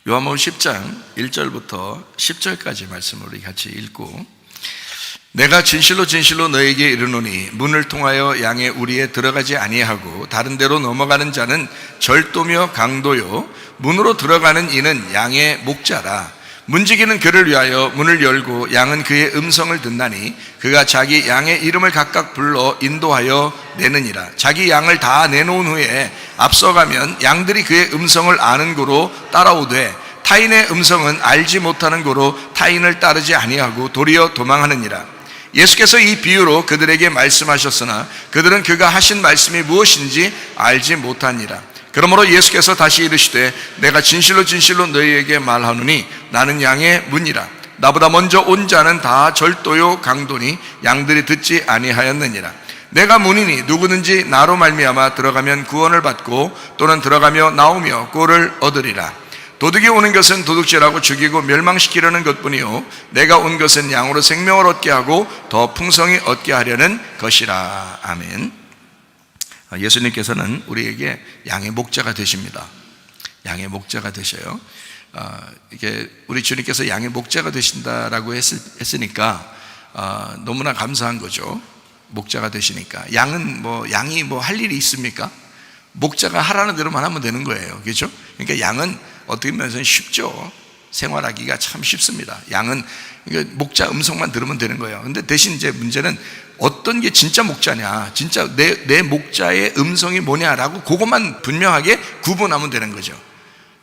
요한복음 10장 1절부터 10절까지 말씀을 우리 같이 읽고, 내가 진실로 진실로 너에게 이르노니 문을 통하여 양의 우리에 들어가지 아니하고 다른 데로 넘어가는 자는 절도며 강도요 문으로 들어가는 이는 양의 목자라. 문지기는 그를 위하여 문을 열고 양은 그의 음성을 듣나니 그가 자기 양의 이름을 각각 불러 인도하여 내느니라. 자기 양을 다 내놓은 후에 앞서가면 양들이 그의 음성을 아는 고로 따라오되 타인의 음성은 알지 못하는 고로 타인을 따르지 아니하고 도리어 도망하느니라. 예수께서 이 비유로 그들에게 말씀하셨으나 그들은 그가 하신 말씀이 무엇인지 알지 못하니라. 그러므로 예수께서 다시 이르시되 내가 진실로 진실로 너희에게 말하노니 나는 양의 문이라. 나보다 먼저 온 자는 다 절도요 강도니 양들이 듣지 아니하였느니라. 내가 문이니 누구든지 나로 말미암아 들어가면 구원을 받고 또는 들어가며 나오며 꼴을 얻으리라. 도둑이 오는 것은 도둑질하고 죽이고 멸망시키려는 것뿐이요 내가 온 것은 양으로 생명을 얻게 하고 더 풍성히 얻게 하려는 것이라. 아멘. 예수님께서는 우리에게 양의 목자가 되십니다. 양의 목자가 되셔요. 이게 우리 주님께서 양의 목자가 되신다라고 했으니까 너무나 감사한 거죠. 목자가 되시니까. 양이 할 일이 있습니까? 목자가 하라는 대로만 하면 되는 거예요. 그렇죠? 그러니까 양은 어떻게 보면 쉽죠. 생활하기가 참 쉽습니다. 양은 목자 음성만 들으면 되는 거예요. 근데 대신 이제 문제는 어떤 게 진짜 목자냐, 진짜 내 목자의 음성이 뭐냐라고 그것만 분명하게 구분하면 되는 거죠.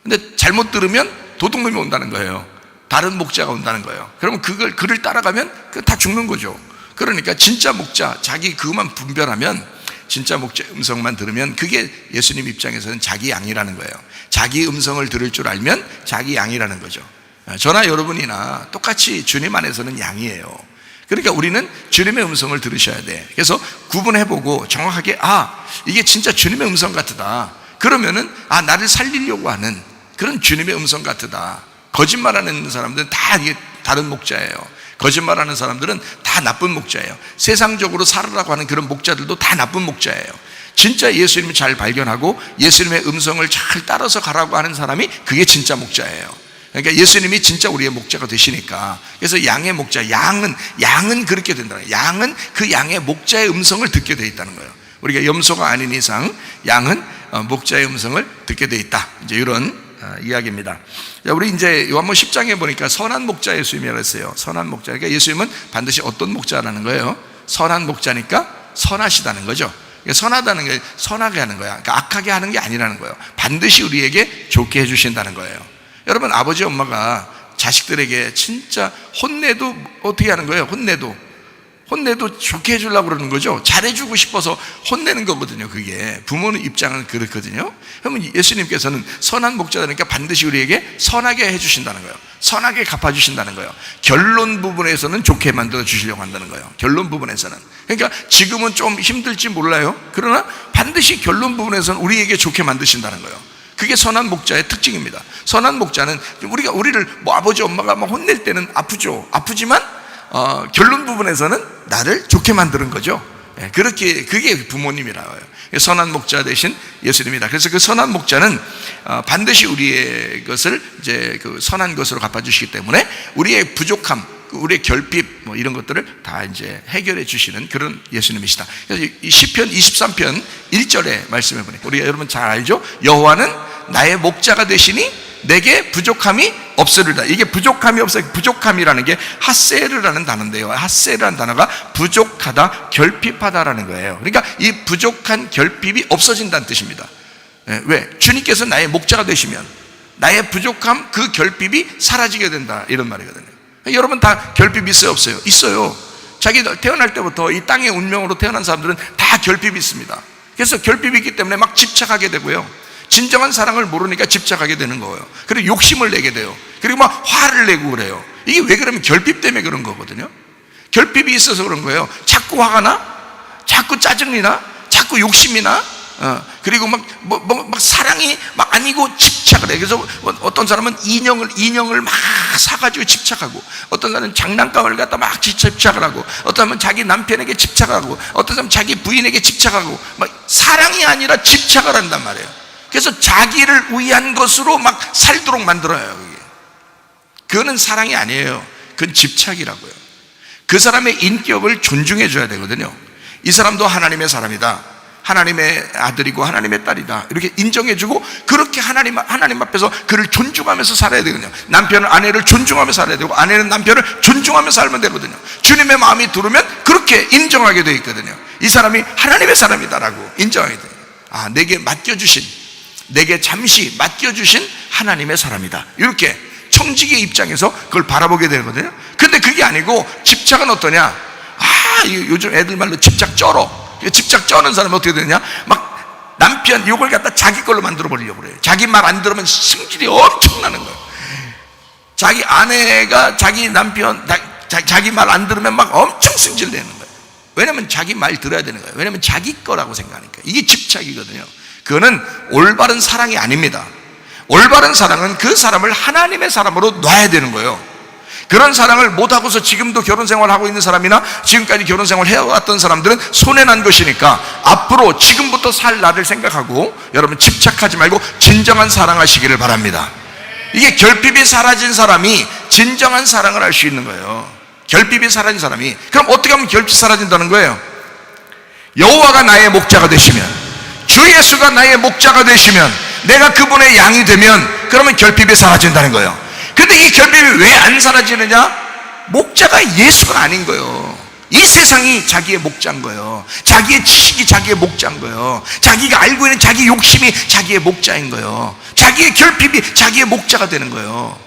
근데 잘못 들으면 도둑놈이 온다는 거예요. 다른 목자가 온다는 거예요. 그러면 그를 따라가면 다 죽는 거죠. 그러니까 진짜 목자, 자기 그것만 분별하면, 진짜 목자 음성만 들으면 그게 예수님 입장에서는 자기 양이라는 거예요. 자기 음성을 들을 줄 알면 자기 양이라는 거죠. 저나 여러분이나 똑같이 주님 안에서는 양이에요. 그러니까 우리는 주님의 음성을 들으셔야 돼. 그래서 구분해보고 정확하게 이게 진짜 주님의 음성 같다. 그러면은 나를 살리려고 하는 그런 주님의 음성 같다. 거짓말하는 사람들은 다 이게 다른 목자예요. 거짓말하는 사람들은 다 나쁜 목자예요. 세상적으로 살으라고 하는 그런 목자들도 다 나쁜 목자예요. 진짜 예수님을 잘 발견하고 예수님의 음성을 잘 따라서 가라고 하는 사람이 그게 진짜 목자예요. 그러니까 예수님이 진짜 우리의 목자가 되시니까. 그래서 양의 목자, 양은 그렇게 된다는 거예요. 양은 그 양의 목자의 음성을 듣게 돼 있다는 거예요. 우리가 염소가 아닌 이상 양은 목자의 음성을 듣게 돼 있다. 이제 이런 이야기입니다. 우리 이제 요한복음 10장에 보니까 선한 목자 예수님이라고 했어요. 선한 목자. 그러니까 예수님은 반드시 어떤 목자라는 거예요? 선한 목자니까 선하시다는 거죠. 선하다는 게 선하게 하는 거야. 그러니까 악하게 하는 게 아니라는 거예요. 반드시 우리에게 좋게 해주신다는 거예요. 여러분, 아버지 엄마가 자식들에게 진짜 혼내도 어떻게 하는 거예요? 혼내도 좋게 해주려고 그러는 거죠. 잘해주고 싶어서 혼내는 거거든요. 그게 부모의 입장은 그렇거든요. 그러면 예수님께서는 선한 목자니까 반드시 우리에게 선하게 해주신다는 거예요. 선하게 갚아주신다는 거예요. 결론 부분에서는 좋게 만들어 주시려고 한다는 거예요. 결론 부분에서는. 그러니까 지금은 좀 힘들지 몰라요. 그러나 반드시 결론 부분에서는 우리에게 좋게 만드신다는 거예요. 그게 선한 목자의 특징입니다. 선한 목자는 우리를 아버지 엄마가 혼낼 때는 아프지만 결론 부분에서는 나를 좋게 만드는 거죠. 그게 부모님이라고 해요. 선한 목자 대신 예수님이다. 그래서 그 선한 목자는 반드시 우리의 것을 이제 그 선한 것으로 갚아주시기 때문에 우리의 부족함, 우리의 결핍 이런 것들을 다 이제 해결해 주시는 그런 예수님이시다. 그래서 이 시편 23편 1절에 말씀해 보니까 우리가 여러분 잘 알죠? 여호와는 나의 목자가 되시니 내게 부족함이 없으리라. 이게 부족함이 없어요. 부족함이라는 게 하세르라는 단어인데요. 하세르라는 단어가 부족하다, 결핍하다라는 거예요. 그러니까 이 부족한 결핍이 없어진다는 뜻입니다. 왜? 주님께서 나의 목자가 되시면 나의 부족함, 그 결핍이 사라지게 된다, 이런 말이거든요. 여러분 다 결핍 있어요, 없어요? 있어요. 자기 태어날 때부터 이 땅의 운명으로 태어난 사람들은 다 결핍이 있습니다. 그래서 결핍이 있기 때문에 막 집착하게 되고요, 진정한 사랑을 모르니까 집착하게 되는 거예요. 그리고 욕심을 내게 돼요. 그리고 막 화를 내고 그래요. 이게 왜 그러면 결핍 때문에 그런 거거든요. 결핍이 있어서 그런 거예요. 자꾸 화가 나? 자꾸 짜증이 나? 자꾸 욕심이 나? 그리고 막 사랑이 막 아니고 집착을 해. 그래서 어떤 사람은 인형을 막 사가지고 집착하고, 어떤 사람은 장난감을 갖다 막 집착을 하고, 어떤 사람은 자기 남편에게 집착하고, 어떤 사람은 자기 부인에게 집착하고, 막 사랑이 아니라 집착을 한단 말이에요. 그래서 자기를 위한 것으로 막 살도록 만들어요. 그거는 사랑이 아니에요. 그건 집착이라고요. 그 사람의 인격을 존중해 줘야 되거든요. 이 사람도 하나님의 사람이다, 하나님의 아들이고 하나님의 딸이다, 이렇게 인정해주고 그렇게 하나님 앞에서 그를 존중하면서 살아야 되거든요. 남편은 아내를 존중하며 살아야 되고 아내는 남편을 존중하며 살면 되거든요. 주님의 마음이 들으면 그렇게 인정하게 되어 있거든요. 이 사람이 하나님의 사람이다라고 인정하게 돼요. 아, 내게 잠시 맡겨주신 하나님의 사람이다, 이렇게 청지기의 입장에서 그걸 바라보게 되거든요. 근데 그게 아니고 집착은 어떠냐? 요즘 애들 말로 집착 쩔어. 집착 쩌는 사람이 어떻게 되냐? 막 남편 욕을 갖다 자기 걸로 만들어 버리려고 그래요. 자기 말 안 들으면 승질이 엄청나는 거예요. 자기 아내가 자기 남편 자기 말 안 들으면 막 엄청 승질 내는 거예요. 왜냐면 자기 말 들어야 되는 거예요. 왜냐면 자기 거라고 생각하니까. 이게 집착이거든요. 그거는 올바른 사랑이 아닙니다. 올바른 사랑은 그 사람을 하나님의 사람으로 놔야 되는 거예요. 그런 사랑을 못하고서 지금도 결혼생활을 하고 있는 사람이나 지금까지 결혼생활을 해왔던 사람들은 손해난 것이니까 앞으로 지금부터 살 날을 생각하고 여러분 집착하지 말고 진정한 사랑하시기를 바랍니다. 이게 결핍이 사라진 사람이 진정한 사랑을 할 수 있는 거예요. 결핍이 사라진 사람이. 그럼 어떻게 하면 결핍이 사라진다는 거예요? 여호와가 나의 목자가 되시면, 주 예수가 나의 목자가 되시면, 내가 그분의 양이 되면 그러면 결핍이 사라진다는 거예요. 근데 이 결핍이 왜 안 사라지느냐? 목자가 예수가 아닌 거예요. 이 세상이 자기의 목자인 거예요. 자기의 지식이 자기의 목자인 거예요. 자기가 알고 있는 자기 욕심이 자기의 목자인 거예요. 자기의 결핍이 자기의 목자가 되는 거예요.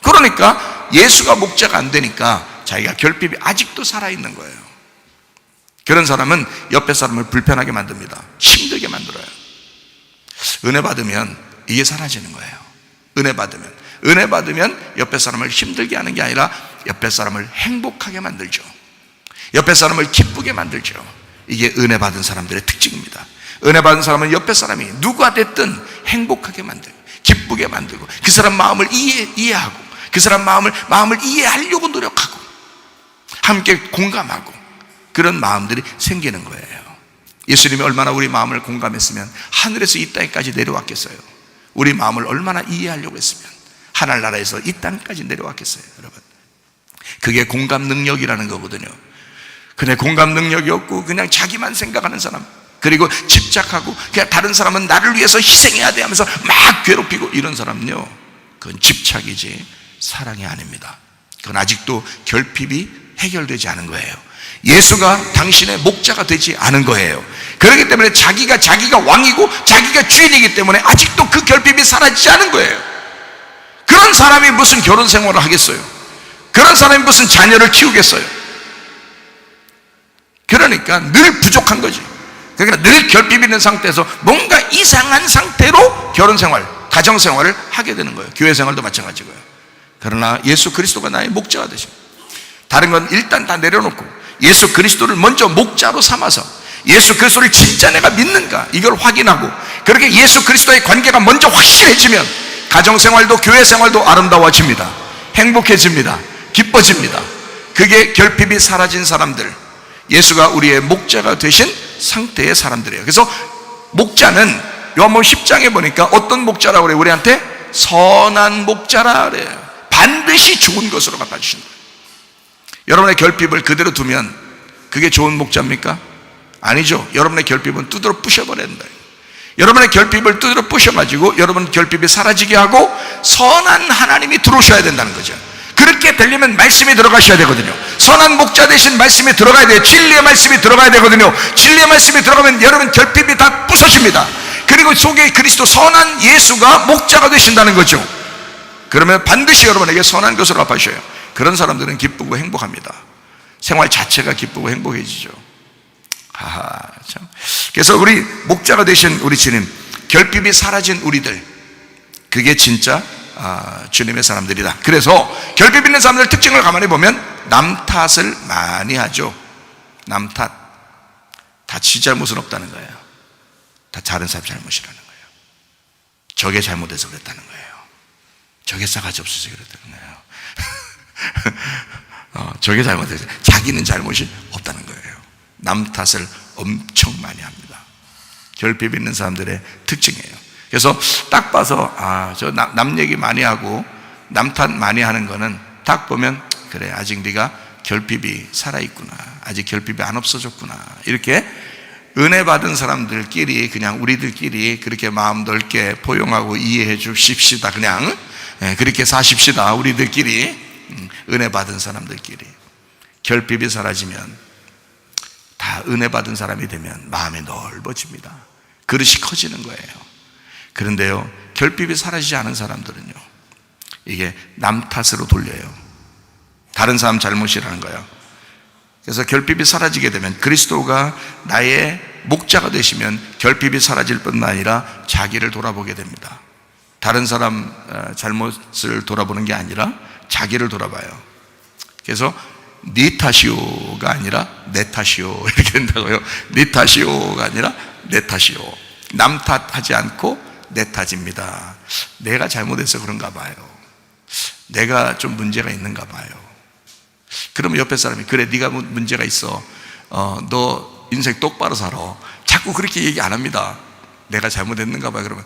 그러니까 예수가 목자가 안 되니까 자기가 결핍이 아직도 살아있는 거예요. 그런 사람은 옆에 사람을 불편하게 만듭니다. 힘들게 만들어요. 은혜 받으면 이게 사라지는 거예요. 은혜 받으면 옆에 사람을 힘들게 하는 게 아니라 옆에 사람을 행복하게 만들죠. 옆에 사람을 기쁘게 만들죠. 이게 은혜 받은 사람들의 특징입니다. 은혜 받은 사람은 옆에 사람이 누가 됐든 행복하게 만들고 기쁘게 만들고 그 사람 마음을 이해하고 그 사람 마음을 이해하려고 노력하고 함께 공감하고 그런 마음들이 생기는 거예요. 예수님이 얼마나 우리 마음을 공감했으면 하늘에서 이 땅까지 내려왔겠어요. 우리 마음을 얼마나 이해하려고 했으면 하늘나라에서 이 땅까지 내려왔겠어요. 여러분, 그게 공감 능력이라는 거거든요. 근데 공감 능력이 없고 그냥 자기만 생각하는 사람, 그리고 집착하고 그냥 다른 사람은 나를 위해서 희생해야 돼 하면서 막 괴롭히고 이런 사람은요, 그건 집착이지 사랑이 아닙니다. 그건 아직도 결핍이 해결되지 않은 거예요. 예수가 당신의 목자가 되지 않은 거예요. 그렇기 때문에 자기가 왕이고 자기가 주인이기 때문에 아직도 그 결핍이 사라지지 않은 거예요. 그런 사람이 무슨 결혼 생활을 하겠어요? 그런 사람이 무슨 자녀를 키우겠어요? 그러니까 늘 부족한 거지. 그러니까 늘 결핍이 있는 상태에서 뭔가 이상한 상태로 결혼 생활, 가정 생활을 하게 되는 거예요. 교회 생활도 마찬가지고요. 그러나 예수 그리스도가 나의 목자가 되십니다. 다른 건 일단 다 내려놓고 예수 그리스도를 먼저 목자로 삼아서 예수 그리스도를 진짜 내가 믿는가 이걸 확인하고, 그렇게 예수 그리스도의 관계가 먼저 확실해지면 가정생활도 교회생활도 아름다워집니다. 행복해집니다. 기뻐집니다. 그게 결핍이 사라진 사람들, 예수가 우리의 목자가 되신 상태의 사람들이에요. 그래서 목자는 요한복음 10장에 보니까 어떤 목자라고 그래요? 우리한테 선한 목자라 그래요. 반드시 좋은 것으로 갚아주신다. 여러분의 결핍을 그대로 두면 그게 좋은 목자입니까? 아니죠. 여러분의 결핍은 두드러 부셔버려야 된다. 여러분의 결핍을 두드러 부셔가지고 여러분 결핍이 사라지게 하고 선한 하나님이 들어오셔야 된다는 거죠. 그렇게 되려면 말씀이 들어가셔야 되거든요. 선한 목자 대신 말씀이 들어가야 돼요. 진리의 말씀이 들어가야 되거든요. 진리의 말씀이 들어가면 여러분 결핍이 다 부서집니다. 그리고 속에 그리스도 선한 예수가 목자가 되신다는 거죠. 그러면 반드시 여러분에게 선한 것을 갚아주셔요. 그런 사람들은 기쁘고 행복합니다. 생활 자체가 기쁘고 행복해지죠. 참. 그래서 우리 목자가 되신 우리 주님, 결핍이 사라진 우리들, 그게 진짜 주님의 사람들이다. 그래서 결핍 있는 사람들 특징을 가만히 보면 남 탓을 많이 하죠. 남 탓. 다 지 잘못은 없다는 거예요. 다 다른 사람 잘못이라는 거예요. 저게 잘못해서 그랬다는 거예요. 저게 싸가지 없어서 그랬다는 거예요. 저게 잘못해서, 자기는 잘못이 없다는 거예요. 남 탓을 엄청 많이 합니다. 결핍 있는 사람들의 특징이에요. 그래서 딱 봐서 저 남 얘기 많이 하고 남 탓 많이 하는 거는 딱 보면 그래, 아직 네가 결핍이 살아있구나, 아직 결핍이 안 없어졌구나, 이렇게 은혜 받은 사람들끼리, 그냥 우리들끼리 그렇게 마음 넓게 포용하고 이해해 주십시다. 그냥 그렇게 사십시다. 우리들끼리, 은혜 받은 사람들끼리. 결핍이 사라지면, 다 은혜 받은 사람이 되면 마음이 넓어집니다. 그릇이 커지는 거예요. 그런데요, 결핍이 사라지지 않은 사람들은요, 이게 남 탓으로 돌려요. 다른 사람 잘못이라는 거예요. 그래서 결핍이 사라지게 되면, 그리스도가 나의 목자가 되시면 결핍이 사라질 뿐만 아니라 자기를 돌아보게 됩니다. 다른 사람 잘못을 돌아보는 게 아니라 자기를 돌아봐요. 그래서 네 탓이오가 아니라 내 탓이오, 이렇게 된다고요. 네 탓이오가 아니라 내 탓이오. 남 탓하지 않고 내 탓입니다. 내가 잘못해서 그런가 봐요. 내가 좀 문제가 있는가 봐요. 그러면 옆에 사람이, 그래, 네가 문제가 있어, 너 인생 똑바로 살아, 자꾸 그렇게 얘기 안 합니다. 내가 잘못했는가 봐요. 그러면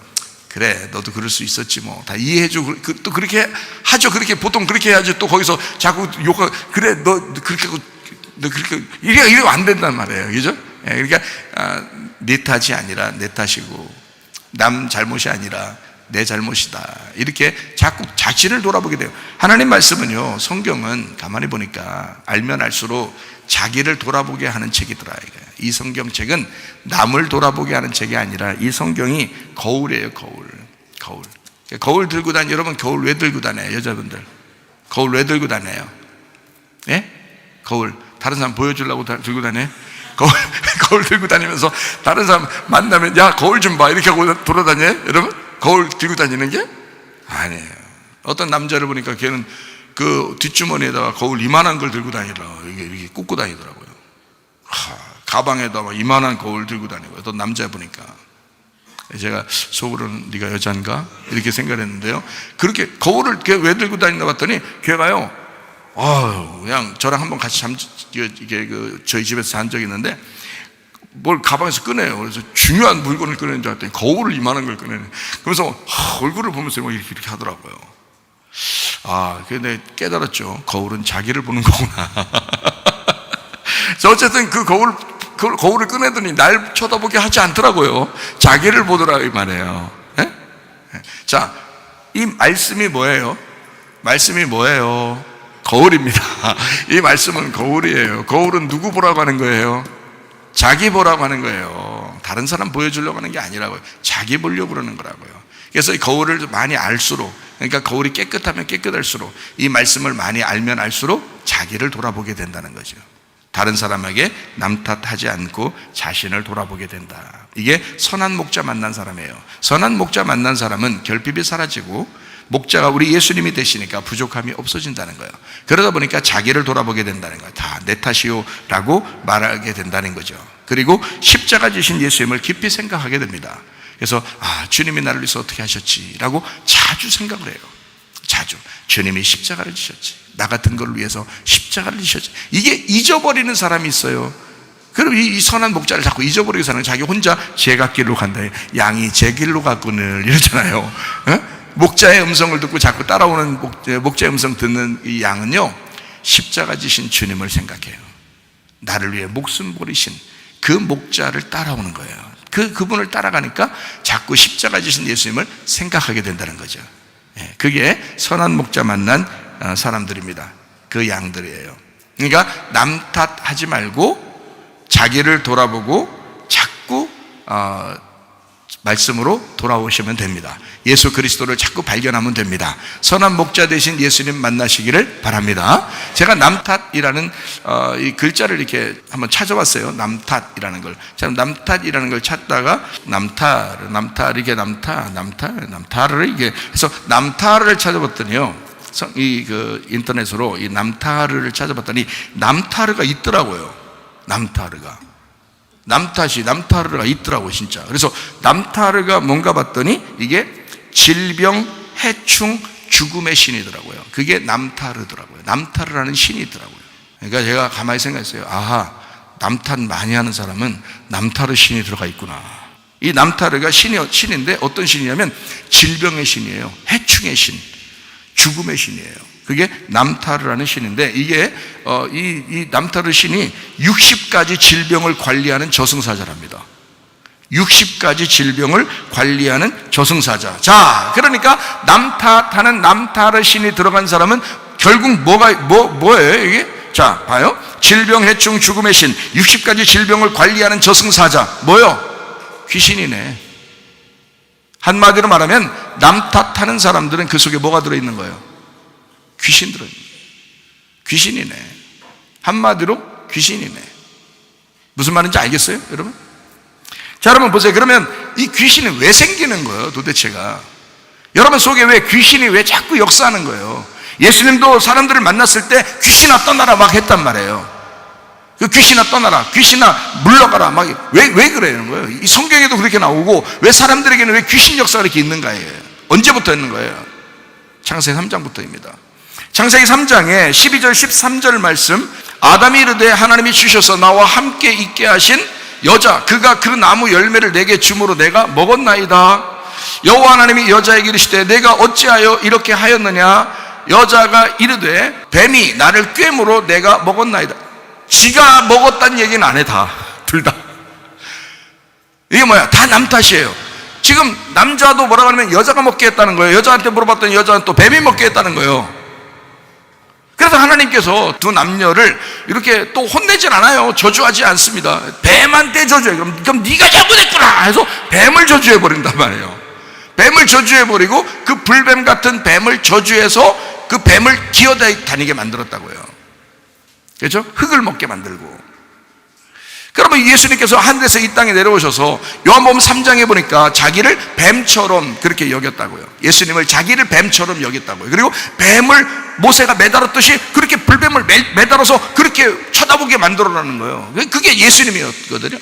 그래, 너도 그럴 수 있었지 뭐, 다 이해해줘. 또 그렇게 하죠. 그렇게 보통 그렇게 해야지. 또 거기서 자꾸 욕하, 그래, 너 그렇게 이래 안 된단 말이에요. 그죠? 그러니까 네 탓이 아니라 내 탓이고, 남 잘못이 아니라 내 잘못이다, 이렇게 자꾸 자신을 돌아보게 돼요. 하나님 말씀은요, 성경은 가만히 보니까 알면 알수록 자기를 돌아보게 하는 책이더라. 이 성경책은 남을 돌아보게 하는 책이 아니라, 이 성경이 거울이에요. 거울 들고 다니. 여러분, 거울 왜 들고 다녀요? 여자분들 거울 왜 들고 다녀요? 예? 거울 다른 사람 보여주려고 들고 다녀요? 거울 들고 다니면서 다른 사람 만나면, 야, 거울 좀 봐, 이렇게 하고 돌아다녀요? 여러분, 거울 들고 다니는 게 아니에요. 어떤 남자를 보니까 걔는 그 뒷주머니에다가 거울 이만한 걸 들고 다니더라고요. 이렇게 꽂고 다니더라고요. 가방에다가 이만한 거울 들고 다니고. 어떤 남자 보니까 제가 속으로는 네가 여잔가? 이렇게 생각했는데요, 그렇게 거울을 걔 왜 들고 다니나 봤더니, 걔가요, 그냥 저랑 한번 같이 저희 집에서 잔 적이 있는데, 뭘 가방에서 꺼내요. 그래서 중요한 물건을 꺼내는 줄 알았더니 거울을 이만한 걸 꺼내는. 그래서 얼굴을 보면서 막 이렇게 하더라고요. 근데 깨달았죠. 거울은 자기를 보는 거구나. 어쨌든 그 거울을 꺼내더니 날 쳐다보게 하지 않더라고요. 자기를 보더라, 이 말이에요. 네? 자, 이 말씀이 뭐예요? 말씀이 뭐예요? 거울입니다. 이 말씀은 거울이에요. 거울은 누구 보라고 하는 거예요? 자기 보라고 하는 거예요. 다른 사람 보여주려고 하는 게 아니라고요. 자기 보려고 그러는 거라고요. 그래서 이 거울을 많이 알수록, 그러니까 거울이 깨끗하면 깨끗할수록, 이 말씀을 많이 알면 알수록 자기를 돌아보게 된다는 거죠. 다른 사람에게 남 탓하지 않고 자신을 돌아보게 된다. 이게 선한 목자 만난 사람이에요. 선한 목자 만난 사람은 결핍이 사라지고, 목자가 우리 예수님이 되시니까 부족함이 없어진다는 거예요. 그러다 보니까 자기를 돌아보게 된다는 거예요. 다 내 탓이요 라고 말하게 된다는 거죠. 그리고 십자가 지신 예수님을 깊이 생각하게 됩니다. 그래서 주님이 나를 위해서 어떻게 하셨지 라고 자주 생각을 해요. 자주. 주님이 십자가를 지셨지, 나 같은 걸 위해서 십자가를 지셨지. 이게 잊어버리는 사람이 있어요. 그럼 이 선한 목자를 자꾸 잊어버리게 사는, 자기 혼자 제 갓길로 간다, 양이 제 길로 갔거늘, 이러잖아요. 목자의 음성을 듣고 자꾸 따라오는 목자의 음성 듣는 이 양은요, 십자가 지신 주님을 생각해요. 나를 위해 목숨 버리신 그 목자를 따라오는 거예요. 그분을 따라가니까 자꾸 십자가 지신 예수님을 생각하게 된다는 거죠. 그게 선한 목자 만난 사람들입니다. 그 양들이에요. 그러니까 남 탓하지 말고 자기를 돌아보고 자꾸 말씀으로 돌아오시면 됩니다. 예수 그리스도를 자꾸 발견하면 됩니다. 선한 목자 되신 예수님 만나시기를 바랍니다. 제가 남탓이라는 이 글자를 이렇게 한번 찾아봤어요. 남탓이라는 걸. 제가 남탓이라는 걸 찾다가 남탈을 이게 해서 남탈을 찾아봤더니요, 인터넷으로 이 남타르를 찾아봤더니 남타르가 있더라고요. 남타르가 있더라고요, 진짜. 그래서 남타르가 뭔가 봤더니 이게 질병, 해충, 죽음의 신이더라고요. 그게 남타르더라고요. 남타르라는 신이 있더라고요. 그러니까 제가 가만히 생각했어요. 남탓 많이 하는 사람은 남타르 신이 들어가 있구나. 이 남타르가 신인데 어떤 신이냐면 질병의 신이에요. 해충의 신, 죽음의 신이에요. 그게 남타르라는 신인데, 이게 이 남타르 신이 60가지 질병을 관리하는 저승사자랍니다. 60가지 질병을 관리하는 저승사자. 자, 그러니까 남탓하는 남타르 신이 들어간 사람은 결국 뭐예요 이게? 자, 봐요. 질병, 해충, 죽음의 신, 60가지 질병을 관리하는 저승사자. 뭐요? 귀신이네. 한마디로 말하면 남탓하는 사람들은 그 속에 뭐가 들어있는 거예요? 귀신 들어있는 거예요. 귀신이네. 한마디로 귀신이네. 무슨 말인지 알겠어요, 여러분? 자, 여러분 보세요. 그러면 이 귀신이 왜 생기는 거예요, 도대체가? 여러분 속에 왜 귀신이 왜 자꾸 역사하는 거예요? 예수님도 사람들을 만났을 때 귀신아 떠나라 막 했단 말이에요. 그 귀신아 떠나라, 귀신아 물러가라 막 왜 그러는 거예요? 이 성경에도 그렇게 나오고 왜 사람들에게는 왜 귀신 역사가 이렇게 있는 거예요? 언제부터 있는 거예요? 창세기 3장부터입니다. 창세기 3장에 12절 13절 말씀, 아담이 이르되 하나님이 주셔서 나와 함께 있게 하신 여자, 그가 그 나무 열매를 내게 주므로 내가 먹었나이다. 여호와 하나님이 여자에게 이르시되 내가 어찌하여 이렇게 하였느냐? 여자가 이르되 뱀이 나를 꿰므로 내가 먹었나이다. 지가 먹었다는 얘기는 안 해. 다 둘 다. 이게 뭐야? 다 남 탓이에요. 지금 남자도 뭐라고 하면 여자가 먹게 했다는 거예요. 여자한테 물어봤더니 여자는 또 뱀이 먹게 했다는 거예요. 그래서 하나님께서 두 남녀를 이렇게 또 혼내질 않아요. 저주하지 않습니다. 뱀한테 저주해. 그럼 네가 잘못했구나 해서 뱀을 저주해 버린단 말이에요. 뱀을 저주해 버리고 그 불뱀 같은 뱀을 저주해서 그 뱀을 기어다니게 만들었다고요. 그렇죠? 흙을 먹게 만들고. 그러면 예수님께서 하늘에서 이 땅에 내려오셔서 요한복음 3장에 보니까 자기를 뱀처럼 그렇게 여겼다고요. 예수님을 자기를 뱀처럼 여겼다고요. 그리고 뱀을 모세가 매달았듯이 그렇게 불뱀을 매달아서 그렇게 쳐다보게 만들어라는 거예요. 그게 예수님이었거든요.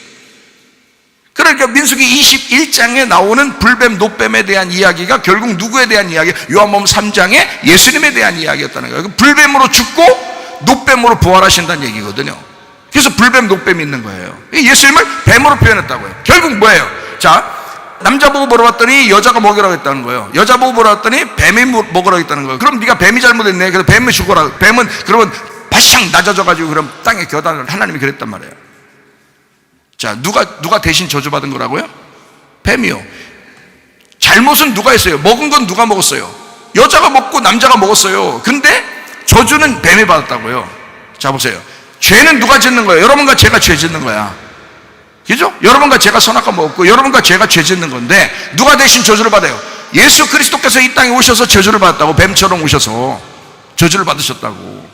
그러니까 민수기 21장에 나오는 불뱀, 노뱀에 대한 이야기가 결국 누구에 대한 이야기? 요한복음 3장에 예수님에 대한 이야기였다는 거예요. 불뱀으로 죽고 노뱀으로 부활하신다는 얘기거든요. 그래서 불뱀, 노뱀이 있는 거예요. 예수님을 뱀으로 표현했다고요. 결국 뭐예요? 자, 남자 보고 물어봤더니 여자가 먹으라고 했다는 거예요. 여자 보고 물어봤더니 뱀이 먹으라고 했다는 거예요. 그럼 네가 뱀이 잘못했네. 그래서 뱀이 죽어라. 뱀은 그러면 바싹 낮아져가지고 그럼 땅에 겨다를 하나님이 그랬단 말이에요. 자, 누가 대신 저주받은 거라고요? 뱀이요. 잘못은 누가 했어요? 먹은 건 누가 먹었어요? 여자가 먹고 남자가 먹었어요. 근데 저주는 뱀이 받았다고요. 자, 보세요. 죄는 누가 짓는 거예요? 여러분과 제가 죄 짓는 거야. 그죠? 여러분과 제가 선악과 먹었고 여러분과 제가 죄 짓는 건데 누가 대신 저주를 받아요? 예수 그리스도께서 이 땅에 오셔서 저주를 받았다고. 뱀처럼 오셔서 저주를 받으셨다고.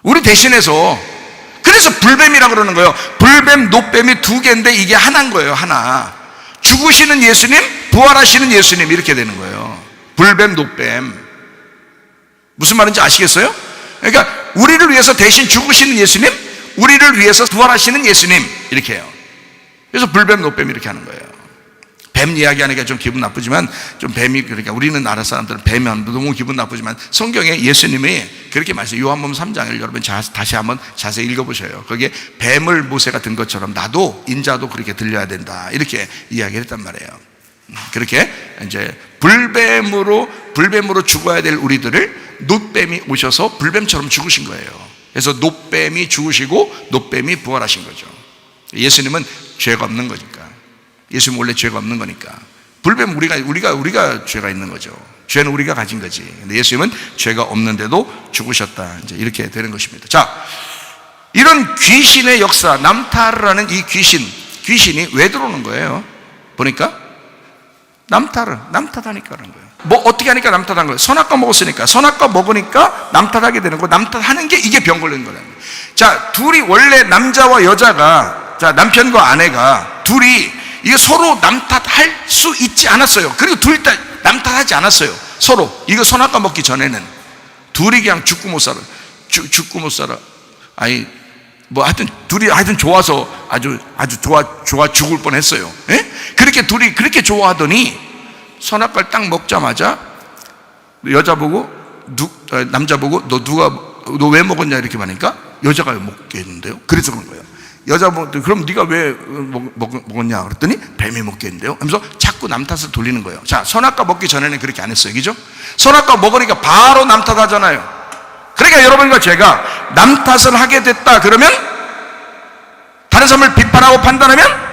우리 대신해서. 그래서 불뱀이라고 그러는 거예요. 불뱀, 노뱀이 두 개인데 이게 하나인 거예요. 하나. 죽으시는 예수님, 부활하시는 예수님, 이렇게 되는 거예요. 불뱀, 노뱀. 무슨 말인지 아시겠어요? 그러니까 우리를 위해서 대신 죽으시는 예수님, 우리를 위해서 부활하시는 예수님, 이렇게 해요. 그래서 불뱀, 노뱀 이렇게 하는 거예요. 뱀 이야기하니까 좀 기분 나쁘지만, 좀 뱀이, 그러니까 우리는 나라 사람들은 뱀이 하면 너무 기분 나쁘지만 성경에 예수님이 그렇게 말씀해요. 요한복음 3장을 여러분 다시 한번 자세히 읽어보셔요. 거기에 뱀을 모세가 든 것처럼 나도, 인자도 그렇게 들려야 된다, 이렇게 이야기를 했단 말이에요. 그렇게 이제 불뱀으로 죽어야 될 우리들을 노뱀이 오셔서 불뱀처럼 죽으신 거예요. 그래서 노뱀이 죽으시고 노뱀이 부활하신 거죠. 예수님은 죄가 없는 거니까. 예수님은 원래 죄가 없는 거니까. 불뱀 우리가 죄가 있는 거죠. 죄는 우리가 가진 거지. 근데 예수님은 죄가 없는데도 죽으셨다. 이제 이렇게 되는 것입니다. 자, 이런 귀신의 역사, 남타르라는 이 귀신이 왜 들어오는 거예요? 보니까 남탓하니까 그런 거예요. 뭐 어떻게 하니까 남탓한 거예요? 선악과 먹었으니까. 선악과 먹으니까 남탓하게 되는 거. 남탓하는 게 이게 병 걸리는 거예요. 자, 둘이 원래 남자와 여자가, 자, 남편과 아내가 둘이 이게 서로 남탓할 수 있지 않았어요. 그리고 둘 다 남탓하지 않았어요. 서로. 이거 선악과 먹기 전에는 둘이 그냥 죽고 못 살아. 아니, 뭐 하여튼 둘이 좋아서 아주 좋아 죽을 뻔했어요. 예? 그렇게 둘이 그렇게 좋아하더니 선악과를 딱 먹자마자 여자 보고 남자 보고 너 왜 먹었냐 이렇게 말하니까 여자가 먹게 했는데요. 그래서 그런 거예요. 여자분들, 그럼 네가 왜 먹었냐 그랬더니 뱀이 먹겠는데요 하면서 자꾸 남 탓을 돌리는 거예요. 자, 선악과 먹기 전에는 그렇게 안 했어요, 그죠? 선악과 먹으니까 바로 남 탓하잖아요. 그러니까 여러분과 제가 남 탓을 하게 됐다 그러면, 다른 사람을 비판하고 판단하면,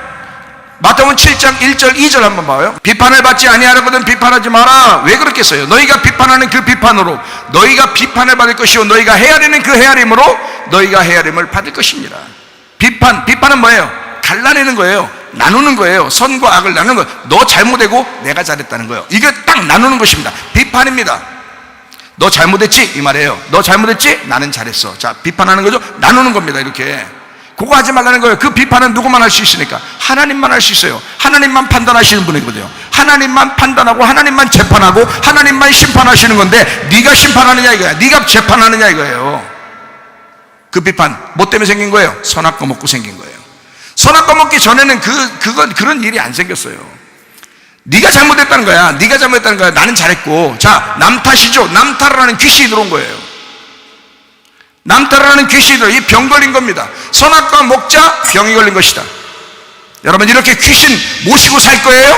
마태복음 7장 1절 2절 한번 봐요. 비판을 받지 아니하려거든 비판하지 마라. 왜 그렇겠어요? 너희가 비판하는 그 비판으로 너희가 비판을 받을 것이요 너희가 헤아리는 그 헤아림으로 너희가 헤아림을 받을 것입니다. 비판은 뭐예요? 갈라내는 거예요. 나누는 거예요. 선과 악을 나누는 거예요. 너 잘못되고 내가 잘했다는 거예요. 이게 딱 나누는 것입니다. 비판입니다. 너 잘못했지? 이 말이에요. 너 잘못했지? 나는 잘했어. 자, 비판하는 거죠. 나누는 겁니다. 이렇게. 그거 하지 말라는 거예요. 그 비판은 누구만 할 수 있으니까? 하나님만 할 수 있어요. 하나님만 판단하시는 분이거든요. 하나님만 판단하고 하나님만 재판하고 하나님만 심판하시는 건데, 네가 심판하느냐 이거야. 네가 재판하느냐 이거예요. 그 비판 뭐 때문에 생긴 거예요? 선악과 먹고 생긴 거예요. 선악과 먹기 전에는 그런 일이 안 생겼어요. 네가 잘못했다는 거야. 네가 잘못했다는 거야. 나는 잘했고. 자, 남 탓이죠. 남 탓을 하는 귀신이 들어온 거예요. 남 탓을 하는 귀신이 들어. 이 병 걸린 겁니다. 선악과 먹자 병이 걸린 것이다. 여러분, 이렇게 귀신 모시고 살 거예요?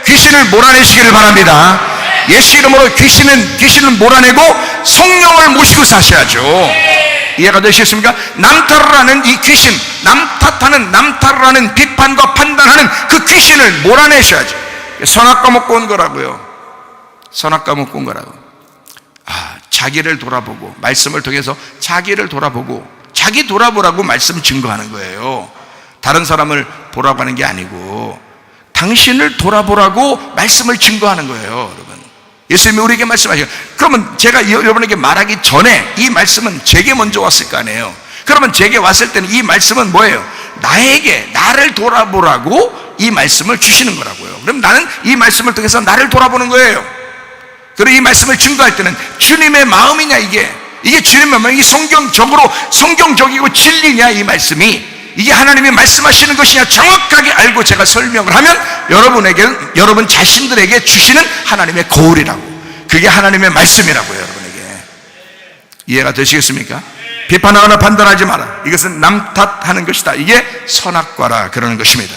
귀신을 몰아내시기를 바랍니다. 예수 이름으로 귀신을 몰아내고 성령을 모시고 사셔야죠. 이해가 되시겠습니까? 남 탓을 하는 이 귀신, 남 탓을 하는 비판과 판단하는 그 귀신을 몰아내셔야죠. 선악과 먹고 온 거라고요. 선악과 먹고 온 거라고. 자기를 돌아보고, 말씀을 통해서 자기를 돌아보고, 자기 돌아보라고 말씀 증거하는 거예요. 다른 사람을 보라고 하는 게 아니고 당신을 돌아보라고 말씀을 증거하는 거예요. 여러분, 예수님이 우리에게 말씀하시죠. 그러면 제가 여러분에게 말하기 전에 이 말씀은 제게 먼저 왔을 거 아니에요. 그러면 제게 왔을 때는 이 말씀은 뭐예요? 나를 돌아보라고 이 말씀을 주시는 거라고요. 그럼 나는 이 말씀을 통해서 나를 돌아보는 거예요. 그리고 이 말씀을 증거할 때는 주님의 마음이냐, 이게 주님의 마음, 이게 성경적이고 진리냐, 이 말씀이 이게 하나님이 말씀하시는 것이냐 정확하게 알고 제가 설명을 하면 여러분 자신들에게 주시는 하나님의 거울이라고, 그게 하나님의 말씀이라고요. 여러분에게 이해가 되시겠습니까? 비판하거나 판단하지 마라. 이것은 남 탓하는 것이다. 이게 선악과라 그러는 것입니다.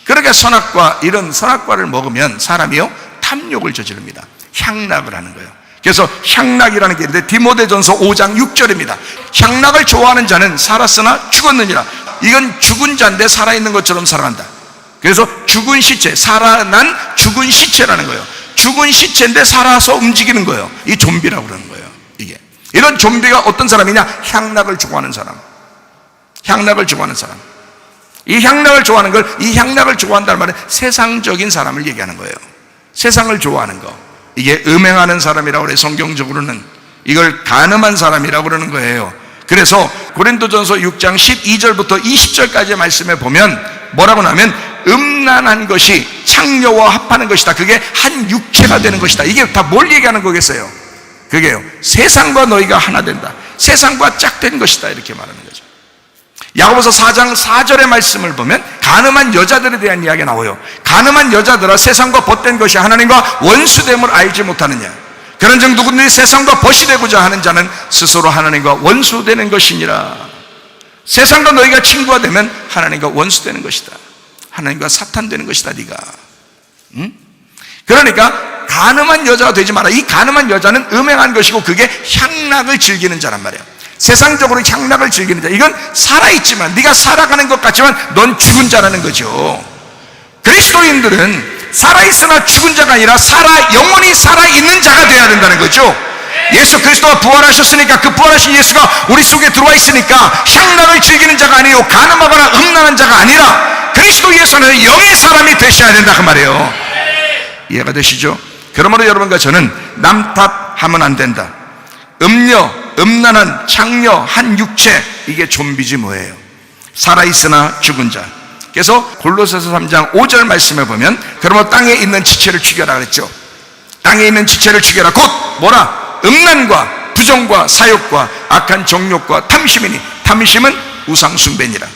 그러니까 이런 선악과를 먹으면 사람이요 탐욕을 저지릅니다. 향락을 하는 거예요. 그래서 향락이라는 게 있는데 디모데전서 5장 6절입니다. 향락을 좋아하는 자는 살았으나 죽었느니라. 이건 죽은 자인데 살아있는 것처럼 살아간다. 그래서 죽은 시체, 살아난 죽은 시체라는 거예요. 죽은 시체인데 살아서 움직이는 거예요. 이 좀비라고 그러는 거예요. 이런 좀비가 어떤 사람이냐? 향락을 좋아하는 사람. 향락을 좋아하는 사람. 이 향락을 좋아한다는 말은 세상적인 사람을 얘기하는 거예요. 세상을 좋아하는 거. 이게 음행하는 사람이라고 그래요. 성경적으로는 이걸 간음한 사람이라고 그러는 거예요. 그래서 고린도전서 6장 12절부터 20절까지의 말씀에 보면 뭐라고 하면, 음란한 것이 창녀와 합하는 것이다. 그게 한 육체가 되는 것이다. 이게 다 뭘 얘기하는 거겠어요? 그게요, 세상과 너희가 하나 된다. 세상과 짝된 것이다. 이렇게 말하는 거죠. 야고보서 4장 4절의 말씀을 보면 간음한 여자들에 대한 이야기가 나와요. 간음한 여자들아, 세상과 벗된 것이 하나님과 원수됨을 알지 못하느냐. 그런즉 누구든지 세상과 벗이 되고자 하는 자는 스스로 하나님과 원수되는 것이니라. 세상과 너희가 친구가 되면 하나님과 원수되는 것이다. 하나님과 사탄 되는 것이다. 네가. 그러니까 간음한 여자가 되지 마라. 이 간음한 여자는 음행한 것이고 그게 향락을 즐기는 자란 말이에요. 세상적으로 향락을 즐기는 자, 이건 살아있지만, 네가 살아가는 것 같지만 넌 죽은 자라는 거죠. 그리스도인들은 살아있으나 죽은 자가 아니라 영원히 살아있는 자가 되어야 된다는 거죠. 예수 그리스도가 부활하셨으니까, 그 부활하신 예수가 우리 속에 들어와 있으니까 향락을 즐기는 자가 아니요 간음하거나 음란한 자가 아니라 그리스도 예수 안에서 영의 사람이 되셔야 된다 그 말이에요. 이해가 되시죠? 그러므로 여러분과 저는 남 탓하면 안 된다. 음란한 창녀, 한 육체, 이게 좀비지 뭐예요. 살아있으나 죽은 자. 그래서 골로새서 3장 5절 말씀에 보면, 그러므로 땅에 있는 지체를 죽여라 그랬죠. 땅에 있는 지체를 죽여라. 곧 뭐라? 음란과 부정과 사욕과 악한 정욕과 탐심이니, 탐심은 우상숭배니라.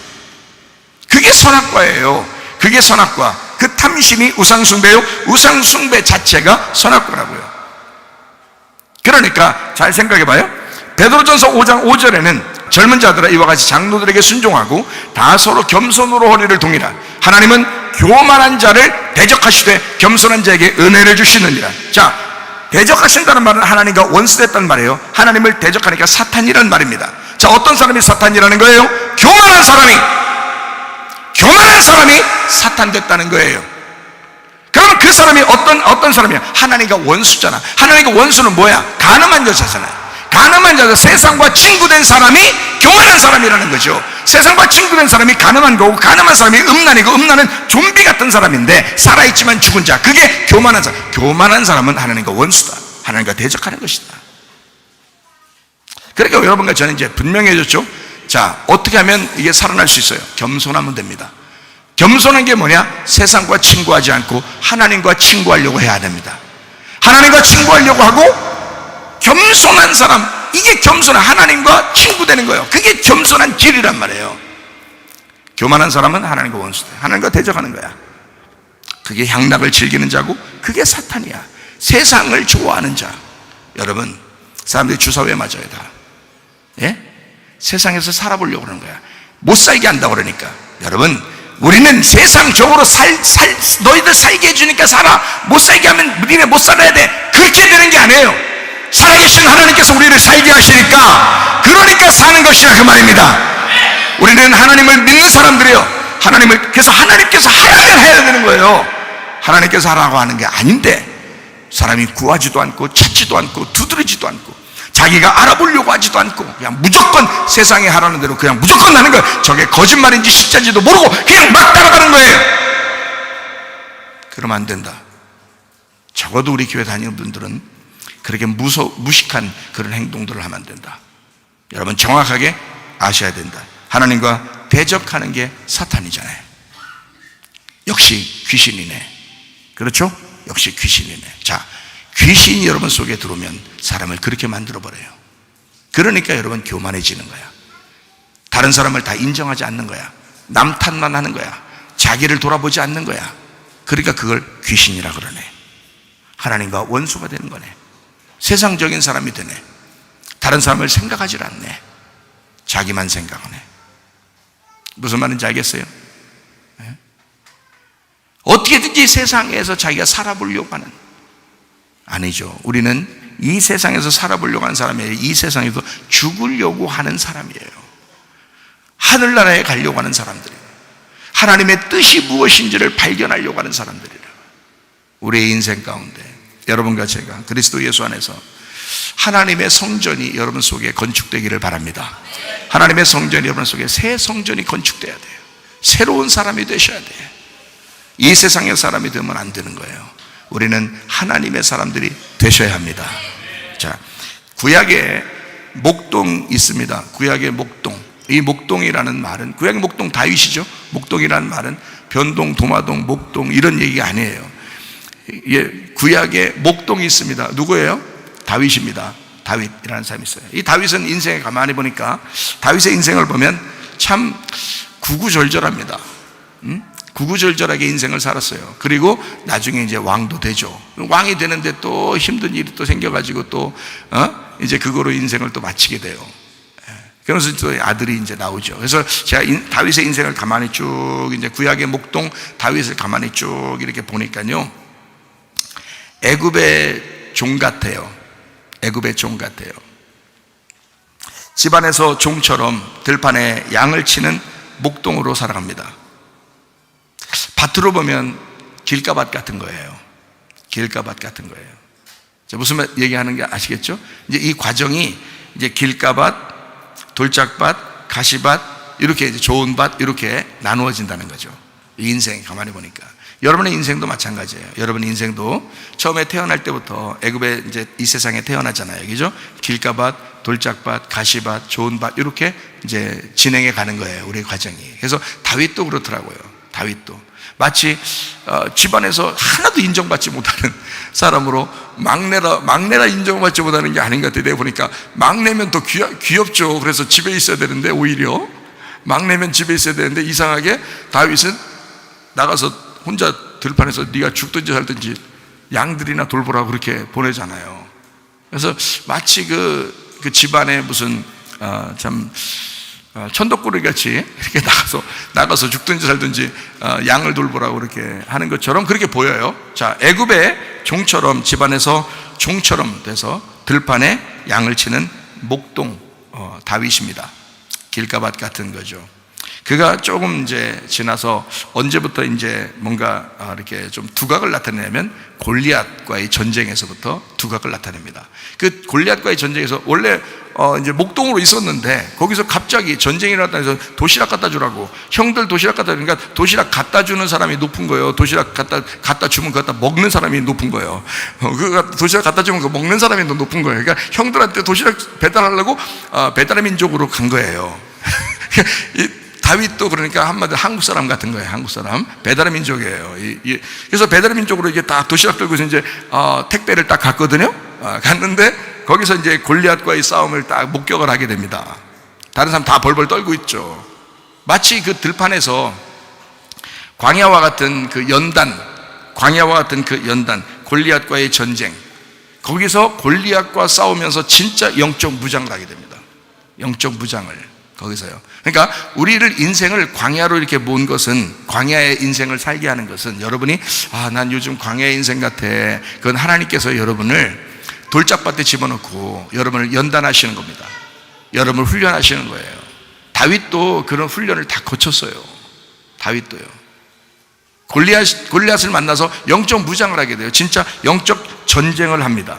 그게 선악과예요. 그게 선악과. 그 탐심이 우상숭배요. 우상숭배 자체가 선악과라고요. 그러니까 잘 생각해 봐요. 베드로전서 5장 5절에는 젊은 자들아 이와 같이 장로들에게 순종하고 다 서로 겸손으로 허리를 동이라. 하나님은 교만한 자를 대적하시되 겸손한 자에게 은혜를 주시느니라. 자, 대적하신다는 말은 하나님과 원수됐다는 말이에요. 하나님을 대적하니까 사탄이라는 말입니다. 자, 어떤 사람이 사탄이라는 거예요? 교만한 사람이 사탄 됐다는 거예요. 그러면 그 사람이 어떤 사람이야? 하나님과 원수잖아. 하나님과 원수는 뭐야? 가늠한 여자잖아요. 가늠한 자가 세상과 친구된 사람이 교만한 사람이라는 거죠. 세상과 친구된 사람이 가늠한 거고, 가늠한 사람이 음란이고, 음란은 좀비 같은 사람인데 살아있지만 죽은 자, 그게 교만한 사람. 교만한 사람은 하나님과 원수다. 하나님과 대적하는 것이다. 그러니까 여러분과 저는 이제 분명해졌죠. 자, 어떻게 하면 이게 살아날 수 있어요? 겸손하면 됩니다. 겸손한 게 뭐냐? 세상과 친구하지 않고 하나님과 친구하려고 해야 됩니다. 하나님과 친구하려고 하고 겸손한 사람, 이게 겸손한, 하나님과 친구 되는 거예요. 그게 겸손한 길이란 말이에요. 교만한 사람은 하나님과 원수돼. 하나님과 대적하는 거야. 그게 향락을 즐기는 자고, 그게 사탄이야. 세상을 좋아하는 자. 여러분, 사람들이 주사위에 맞아요, 다. 예? 세상에서 살아보려고 그러는 거야. 못 살게 한다고 그러니까. 여러분, 우리는 세상적으로 너희들 살게 해주니까 살아. 못 살게 하면 우리네 못 살아야 돼. 그렇게 되는 게 아니에요. 살아계신 하나님께서 우리를 살게 하시니까, 그러니까 사는 것이라 그 말입니다. 우리는 하나님을 믿는 사람들이요, 그래서 하나님께서 하라면 해야 되는 거예요. 하나님께서 하라고 하는 게 아닌데 사람이 구하지도 않고 찾지도 않고 두드리지도 않고 자기가 알아보려고 하지도 않고 그냥 무조건 세상에 하라는 대로 그냥 무조건 하는 거예요. 저게 거짓말인지 진짜인지도 모르고 그냥 막 따라가는 거예요. 그러면 안 된다. 적어도 우리 교회 다니는 분들은 그렇게 무식한 그런 행동들을 하면 안 된다. 여러분 정확하게 아셔야 된다. 하나님과 대적하는 게 사탄이잖아요. 역시 귀신이네. 그렇죠? 역시 귀신이네. 자, 귀신이 여러분 속에 들어오면 사람을 그렇게 만들어버려요. 그러니까 여러분 교만해지는 거야. 다른 사람을 다 인정하지 않는 거야. 남 탓만 하는 거야. 자기를 돌아보지 않는 거야. 그러니까 그걸 귀신이라 그러네. 하나님과 원수가 되는 거네. 세상적인 사람이 되네. 다른 사람을 생각하지 않네. 자기만 생각하네. 무슨 말인지 알겠어요? 네? 어떻게든지 세상에서 자기가 살아보려고 하는, 아니죠. 우리는 이 세상에서 살아보려고 하는 사람이에요. 이 세상에서 죽으려고 하는 사람이에요. 하늘나라에 가려고 하는 사람들이에요. 하나님의 뜻이 무엇인지를 발견하려고 하는 사람들이에요. 우리의 인생 가운데 여러분과 제가 그리스도 예수 안에서 하나님의 성전이 여러분 속에 건축되기를 바랍니다. 하나님의 성전이 여러분 속에 새 성전이 건축돼야 돼요. 새로운 사람이 되셔야 돼요. 이 세상의 사람이 되면 안 되는 거예요. 우리는 하나님의 사람들이 되셔야 합니다. 자, 구약에 목동 있습니다. 구약의 목동. 이 목동이라는 말은, 구약의 목동 다윗이죠. 목동이라는 말은 변동, 도마동, 목동 이런 얘기가 아니에요. 예, 구약에 목동이 있습니다. 누구예요? 다윗입니다. 다윗이라는 사람이 있어요. 이 다윗은 인생에 가만히 보니까 다윗의 인생을 보면 참 구구절절합니다. 구구절절하게 인생을 살았어요. 그리고 나중에 이제 왕도 되죠. 왕이 되는데 또 힘든 일이 또 생겨가지고 또 이제 그거로 인생을 또 마치게 돼요. 그래서 또 아들이 이제 나오죠. 그래서 제가 다윗의 인생을 가만히 쭉 이제 구약의 목동 다윗을 가만히 쭉 이렇게 보니까요, 애굽의 종 같아요. 애굽의 종 같아요. 집안에서 종처럼 들판에 양을 치는 목동으로 살아갑니다. 밭으로 보면 길가밭 같은 거예요. 길가밭 같은 거예요. 무슨 말 얘기하는 게 아시겠죠? 이제 이 과정이 이제 길가밭, 돌짝밭, 가시밭, 이렇게 이제 좋은 밭 이렇게 나누어진다는 거죠. 이 인생 가만히 보니까 여러분의 인생도 마찬가지예요. 여러분의 인생도 처음에 태어날 때부터 애굽에 이제 이 세상에 태어나잖아요. 그죠? 길가밭, 돌짝밭, 가시밭, 좋은 밭 이렇게 이제 진행해 가는 거예요. 우리의 과정이. 그래서 다윗도 그렇더라고요. 다윗도 마치 집안에서 하나도 인정받지 못하는 사람으로 막내라 인정받지 못하는 게 아닌가 되다 보니까 막내면 더 귀엽죠. 그래서 집에 있어야 되는데 오히려 막내면 집에 있어야 되는데 이상하게 다윗은 나가서 혼자 들판에서 네가 죽든지 살든지 양들이나 돌보라고 그렇게 보내잖아요. 그래서 마치 그 집안에 무슨 참 천덕꾸러기 같이 이렇게 나가서 죽든지 살든지 양을 돌보라고 이렇게 하는 것처럼 그렇게 보여요. 자, 애굽의 종처럼, 집안에서 종처럼 돼서 들판에 양을 치는 목동 다윗입니다. 길가밭 같은 거죠. 그가 조금 이제 지나서 언제부터 이제 뭔가 이렇게 좀 두각을 나타내냐면 골리앗과의 전쟁에서부터 두각을 나타냅니다. 그 골리앗과의 전쟁에서 원래 이제 목동으로 있었는데 거기서 갑자기 전쟁이 일어났다 해서 도시락 갖다 주라고, 형들 도시락 갖다 주니까 도시락 갖다 주는 사람이 높은 거예요. 도시락 갖다 주면 그거 갖다 먹는 사람이 높은 거예요. 그 도시락 갖다 주면 그거 먹는 사람이 더 높은 거예요. 그러니까 형들한테 도시락 배달하려고 배달의 민족으로 간 거예요. 다윗도 그러니까 한마디로 한국 사람 같은 거예요. 한국 사람, 배달의 민족이에요. 그래서 배달의 민족으로 이게 딱 도시락 들고서 이제 택배를 딱 갔거든요. 갔는데 거기서 이제 골리앗과의 싸움을 딱 목격을 하게 됩니다. 다른 사람 다 벌벌 떨고 있죠. 마치 그 들판에서 광야와 같은 그 연단, 골리앗과의 전쟁, 거기서 골리앗과 싸우면서 진짜 영적 무장을 하게 됩니다. 영적 무장을 거기서요. 그러니까 우리를 인생을 광야로 이렇게 모은 것은, 광야의 인생을 살게 하는 것은, 여러분이 난 요즘 광야의 인생 같아, 그건 하나님께서 여러분을 돌짝밭에 집어넣고 여러분을 연단하시는 겁니다. 여러분을 훈련하시는 거예요. 다윗도 그런 훈련을 다 거쳤어요. 다윗도요. 골리앗을 만나서 영적 무장을 하게 돼요. 진짜 영적 전쟁을 합니다.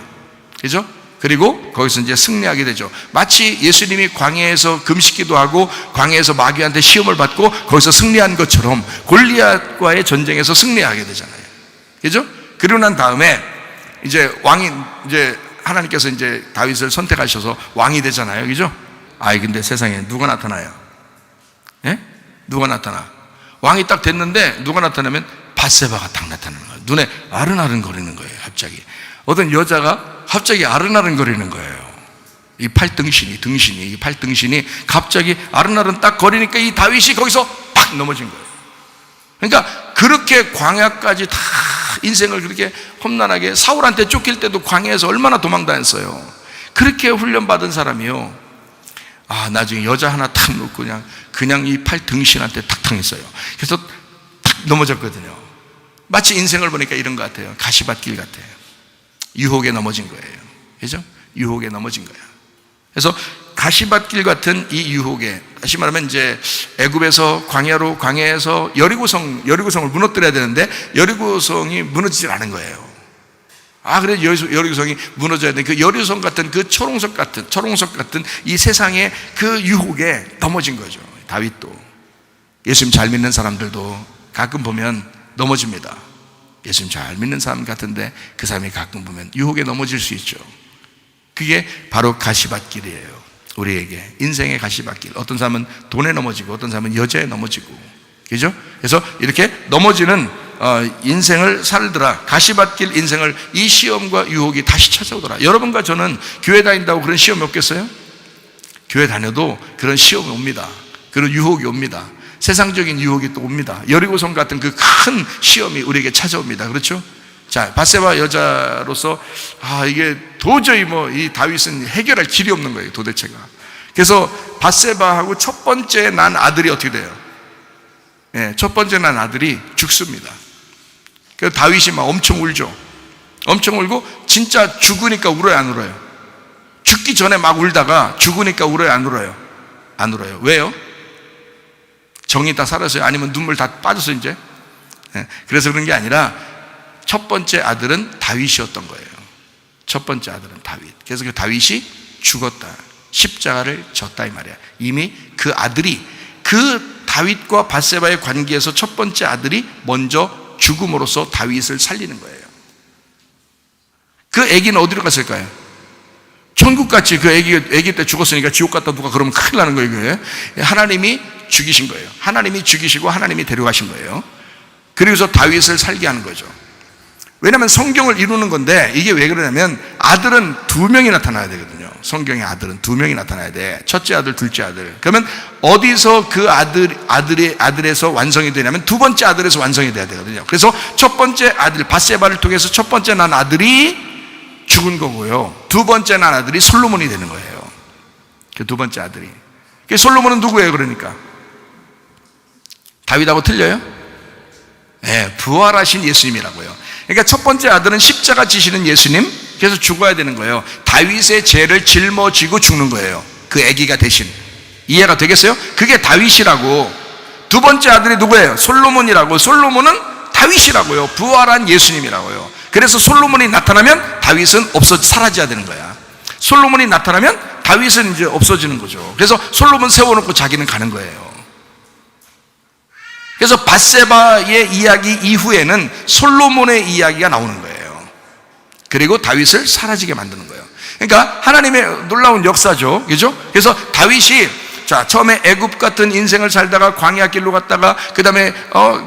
그죠? 그리고 거기서 이제 승리하게 되죠. 마치 예수님이 광야에서 금식기도 하고 광야에서 마귀한테 시험을 받고 거기서 승리한 것처럼 골리앗과의 전쟁에서 승리하게 되잖아요. 그죠? 그러고 난 다음에 이제 이제 하나님께서 이제 다윗을 선택하셔서 왕이 되잖아요. 그죠? 근데 세상에 누가 나타나요? 예? 누가 나타나? 왕이 딱 됐는데 누가 나타나면 밧세바가 딱 나타나는 거예요. 눈에 아른아른거리는 거예요. 갑자기 어떤 여자가 갑자기 아른아른거리는 거예요. 이 팔등신이 갑자기 아른아른 딱 거리니까 이 다윗이 거기서 팍 넘어진 거예요. 그러니까 그렇게 광야까지 다 인생을 그렇게 험난하게, 사울한테 쫓길 때도 광야에서 얼마나 도망다녔어요. 그렇게 훈련받은 사람이요, 나중에 여자 하나 탁 놓고 그냥 이 팔등신한테 탁 당했어요. 그래서 탁 넘어졌거든요. 마치 인생을 보니까 이런 것 같아요. 가시밭길 같아요. 유혹에 넘어진 거예요. 그죠? 유혹에 넘어진 거예요. 그래서 가시밭길 같은 이 유혹에, 다시 말하면 이제 애굽에서 광야에서 여리고성을 무너뜨려야 되는데 여리고성이 무너지질 않은 거예요. 그래 여리고성이 무너져야 돼. 그 여리고성 같은 그 초롱석 같은 이 세상의 그 유혹에 넘어진 거죠. 다윗도. 예수님 잘 믿는 사람들도 가끔 보면 넘어집니다. 예수님 잘 믿는 사람 같은데 그 사람이 가끔 보면 유혹에 넘어질 수 있죠. 그게 바로 가시밭길이에요. 우리에게 인생의 가시밭길. 어떤 사람은 돈에 넘어지고 어떤 사람은 여자에 넘어지고, 그죠? 그래서 이렇게 넘어지는 인생을 살더라. 가시밭길 인생을, 이 시험과 유혹이 다시 찾아오더라. 여러분과 저는 교회 다닌다고 그런 시험이 없겠어요? 교회 다녀도 그런 시험이 옵니다. 그런 유혹이 옵니다. 세상적인 유혹이 또 옵니다. 여리고성 같은 그 큰 시험이 우리에게 찾아옵니다. 그렇죠? 자, 밧세바 여자로서 이게 도저히 이 다윗은 해결할 길이 없는 거예요, 도대체가. 그래서 밧세바하고 첫 번째 난 아들이 어떻게 돼요? 첫 번째 난 아들이 죽습니다. 그래서 다윗이 막 엄청 울죠. 엄청 울고, 진짜 죽으니까 울어요, 안 울어요? 죽기 전에 막 울다가 죽으니까 울어요, 안 울어요? 안 울어요. 왜요? 정이 다 사라졌어요? 아니면 눈물 다 빠졌어요, 이제? 그래서 그런 게 아니라 첫 번째 아들은 다윗이었던 거예요. 첫 번째 아들은 다윗. 그래서 그 다윗이 죽었다, 십자가를 졌다, 이 말이야. 이미 그 아들이, 그 다윗과 밧세바의 관계에서 첫 번째 아들이 먼저 죽음으로써 다윗을 살리는 거예요. 그 아기는 어디로 갔을까요? 천국같이. 그 아기 때 죽었으니까 지옥 갔다 누가 그러면 큰일 나는 거예요. 그게 하나님이 죽이신 거예요. 하나님이 죽이시고 하나님이 데려가신 거예요. 그래서 다윗을 살게 하는 거죠. 왜냐하면 성경을 이루는 건데, 이게 왜 그러냐면 아들은 2명이 나타나야 되거든요. 성경에 아들은 2명이 나타나야 돼. 첫째 아들, 둘째 아들. 그러면 어디서 그 아들에서 완성이 되냐면 두 번째 아들에서 완성이 돼야 되거든요. 그래서 첫 번째 아들 밧세바를 통해서 첫 번째 난 아들이 죽은 거고요, 두 번째 난 아들이 솔로몬이 되는 거예요. 그 두 번째 아들이. 그 솔로몬은 누구예요? 그러니까 다윗하고 틀려요? 네, 부활하신 예수님이라고요. 그러니까 첫 번째 아들은 십자가 지시는 예수님, 그래서 죽어야 되는 거예요. 다윗의 죄를 짊어지고 죽는 거예요. 그 아기가 대신. 이해가 되겠어요? 그게 다윗이라고. 두 번째 아들이 누구예요? 솔로몬이라고. 솔로몬은 다윗이라고요. 부활한 예수님이라고요. 그래서 솔로몬이 나타나면 다윗은 사라져야 되는 거야. 솔로몬이 나타나면 다윗은 이제 없어지는 거죠. 그래서 솔로몬 세워놓고 자기는 가는 거예요. 그래서 밧세바의 이야기 이후에는 솔로몬의 이야기가 나오는 거예요. 그리고 다윗을 사라지게 만드는 거예요. 그러니까 하나님의 놀라운 역사죠. 그죠? 그래서 다윗이 처음에 애굽 같은 인생을 살다가 광야 길로 갔다가 그다음에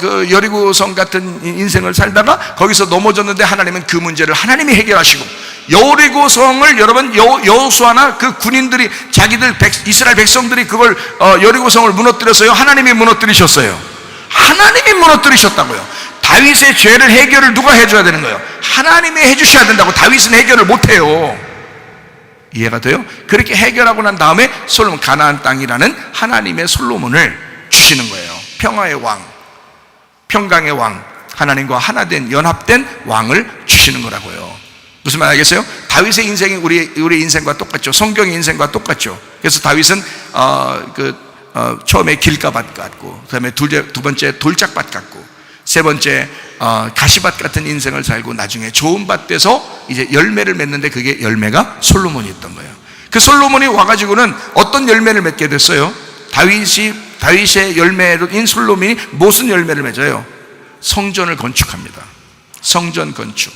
그 여리고성 같은 인생을 살다가 거기서 넘어졌는데 하나님은 그 문제를 하나님이 해결하시고 여리고성을 여러분 여호수아나 그 군인들이 자기들 이스라엘 백성들이 그걸 여리고성을 무너뜨렸어요. 하나님이 무너뜨리셨어요. 하나님이 무너뜨리셨다고요. 다윗의 죄를 해결을 누가 해줘야 되는 거예요? 하나님이 해주셔야 된다고. 다윗은 해결을 못해요. 이해가 돼요? 그렇게 해결하고 난 다음에 솔로몬, 가나안 땅이라는 하나님의 솔로몬을 주시는 거예요. 평화의 왕, 평강의 왕, 하나님과 하나 된 연합된 왕을 주시는 거라고요. 무슨 말 알겠어요? 다윗의 인생이 우리 인생과 똑같죠. 성경의 인생과 똑같죠. 그래서 다윗은 처음에 길가밭 같고, 그 다음에 두 번째 돌짝밭 같고, 세 번째 가시밭 같은 인생을 살고 나중에 좋은 밭 돼서 이제 열매를 맺는데 그게 열매가 솔로몬이었던 거예요. 그 솔로몬이 와가지고는 어떤 열매를 맺게 됐어요? 다윗의 열매인 솔로몬이 무슨 열매를 맺어요? 성전을 건축합니다. 성전 건축.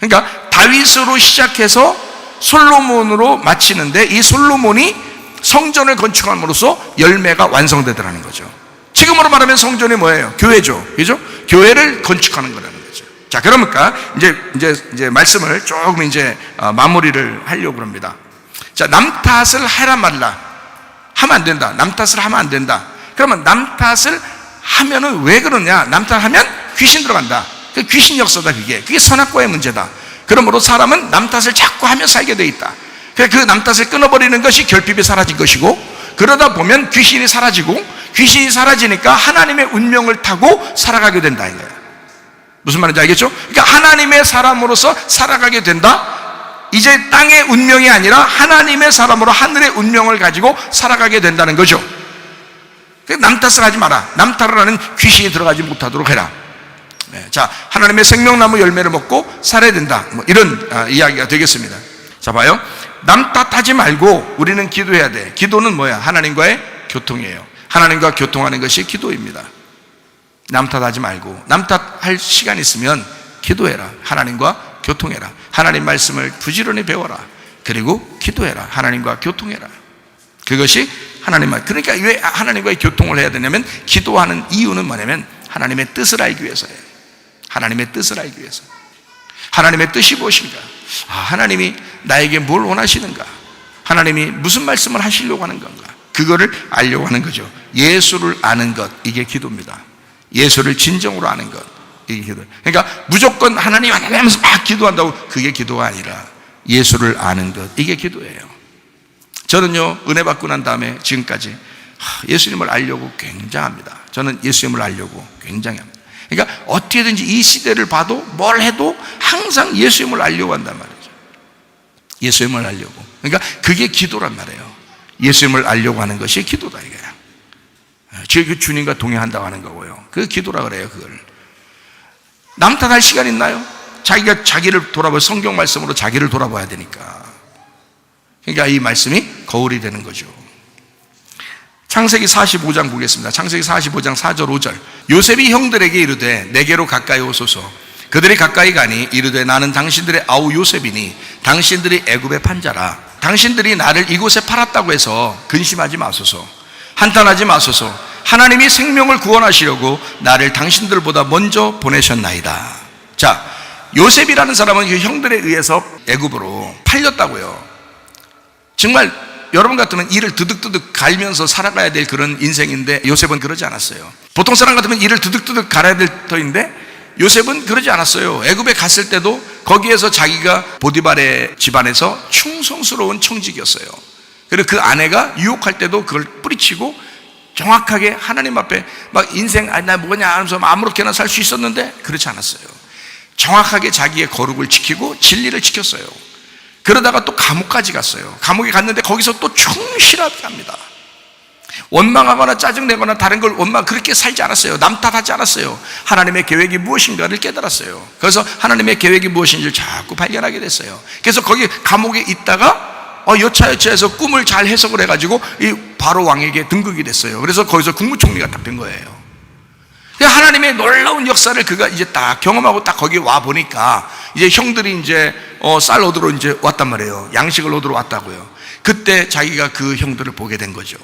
그러니까 다윗으로 시작해서 솔로몬으로 마치는데 이 솔로몬이 성전을 건축함으로써 열매가 완성되더라는 거죠. 지금으로 말하면 성전이 뭐예요? 교회죠. 그죠? 교회를 건축하는 거라는 거죠. 자, 그러니까 이제 말씀을 조금 이제 마무리를 하려고 합니다. 자, 남 탓을 해라 말라. 하면 안 된다. 남 탓을 하면 안 된다. 그러면 남 탓을 하면은 왜 그러냐? 남 탓하면 귀신 들어간다. 그 귀신 역사다 그게 선악과의 문제다. 그러므로 사람은 남 탓을 자꾸 하며 살게 돼 있다. 그 남 탓을 끊어버리는 것이 결핍이 사라진 것이고, 그러다 보면 귀신이 사라지고, 귀신이 사라지니까 하나님의 운명을 타고 살아가게 된다 이거예요. 무슨 말인지 알겠죠? 그러니까 하나님의 사람으로서 살아가게 된다. 이제 땅의 운명이 아니라 하나님의 사람으로 하늘의 운명을 가지고 살아가게 된다는 거죠. 남 탓을 하지 마라. 남 탓을 하는 귀신이 들어가지 못하도록 해라. 네, 자, 하나님의 생명나무 열매를 먹고 살아야 된다. 뭐 이런 이야기가 되겠습니다. 자, 봐요. 남 탓하지 말고 우리는 기도해야 돼. 기도는 뭐야? 하나님과의 교통이에요. 하나님과 교통하는 것이 기도입니다. 남 탓하지 말고, 남 탓할 시간 있으면 기도해라. 하나님과 교통해라. 하나님 말씀을 부지런히 배워라. 그리고 기도해라. 하나님과 교통해라. 그것이 하나님 말. 그러니까 왜 하나님과의 교통을 해야 되냐면, 기도하는 이유는 뭐냐면 하나님의 뜻을 알기 위해서예요. 하나님의 뜻을 알기 위해서. 하나님의 뜻이 무엇인가? 하나님이 나에게 뭘 원하시는가? 하나님이 무슨 말씀을 하시려고 하는 건가? 그거를 알려고 하는 거죠. 예수를 아는 것, 이게 기도입니다. 예수를 진정으로 아는 것, 이게 기도. 그러니까 무조건 하나님 하면서 막 기도한다고, 그게 기도가 아니라 예수를 아는 것, 이게 기도예요. 저는요, 은혜 받고 난 다음에 지금까지 예수님을 알려고 굉장합니다. 저는 예수님을 알려고 굉장히 합니다. 그러니까 어떻게든지 이 시대를 봐도 뭘 해도 항상 예수님을 알려고 한단 말이죠. 예수님을 알려고. 그러니까 그게 기도란 말이에요. 예수님을 알려고 하는 것이 기도다 이거야. 그 주님과 동행한다고 하는 거고요. 그 기도라 그래요. 그걸 남 탓할 시간 있나요? 자기가 자기를 돌아봐, 성경 말씀으로 자기를 돌아봐야 되니까. 그러니까 이 말씀이 거울이 되는 거죠. 창세기 45장 보겠습니다. 창세기 45장 4절 5절. 요셉이 형들에게 이르되 내게로 가까이 오소서. 그들이 가까이 가니 이르되 나는 당신들의 아우 요셉이니 당신들이 애굽의 판자라. 당신들이 나를 이곳에 팔았다고 해서 근심하지 마소서. 한탄하지 마소서. 하나님이 생명을 구원하시려고 나를 당신들보다 먼저 보내셨나이다. 자, 요셉이라는 사람은 그 형들에 의해서 애굽으로 팔렸다고요. 정말 여러분 같으면 이를 드득드득 갈면서 살아가야 될 그런 인생인데 요셉은 그러지 않았어요. 보통 사람 같으면 이를 드득드득 갈아야 될 터인데 요셉은 그러지 않았어요. 애굽에 갔을 때도 거기에서 자기가 보디발의 집안에서 충성스러운 청직이었어요. 그리고 그 아내가 유혹할 때도 그걸 뿌리치고 정확하게 하나님 앞에 막 인생 나 뭐냐 하면서 아무렇게나 살 수 있었는데 그렇지 않았어요. 정확하게 자기의 거룩을 지키고 진리를 지켰어요. 그러다가 또 감옥까지 갔어요. 감옥에 갔는데 거기서 또 충실하게 합니다. 원망하거나 짜증내거나 다른 걸 그렇게 살지 않았어요. 남 탓하지 않았어요. 하나님의 계획이 무엇인가를 깨달았어요. 그래서 하나님의 계획이 무엇인지를 자꾸 발견하게 됐어요. 그래서 거기 감옥에 있다가 여차여차해서 꿈을 잘 해석을 해가지고 이 바로 왕에게 등극이 됐어요. 그래서 거기서 국무총리가 딱 된 거예요. 하나님의 놀라운 역사를 그가 이제 딱 경험하고 딱 거기 와 보니까 이제 형들이 이제 쌀 얻으러 이제 왔단 말이에요. 양식을 얻으러 왔다고요. 그때 자기가 그 형들을 보게 된 거죠.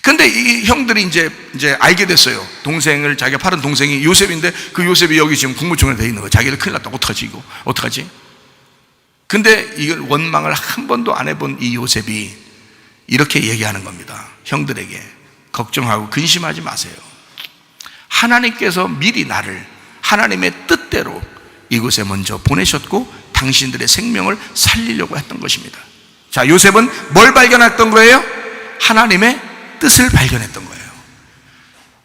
근데 이 형들이 이제 알게 됐어요. 동생을, 자기가 팔은 동생이 요셉인데 그 요셉이 여기 지금 국무총리로 돼 있는 거예요. 자기들 큰일 났다. 어떡하지 이거? 어떡하지? 근데 이걸 원망을 한 번도 안 해본 이 요셉이 이렇게 얘기하는 겁니다. 형들에게 걱정하고 근심하지 마세요. 하나님께서 미리 나를 하나님의 뜻대로 이곳에 먼저 보내셨고 당신들의 생명을 살리려고 했던 것입니다. 자, 요셉은 뭘 발견했던 거예요? 하나님의 뜻을 발견했던 거예요.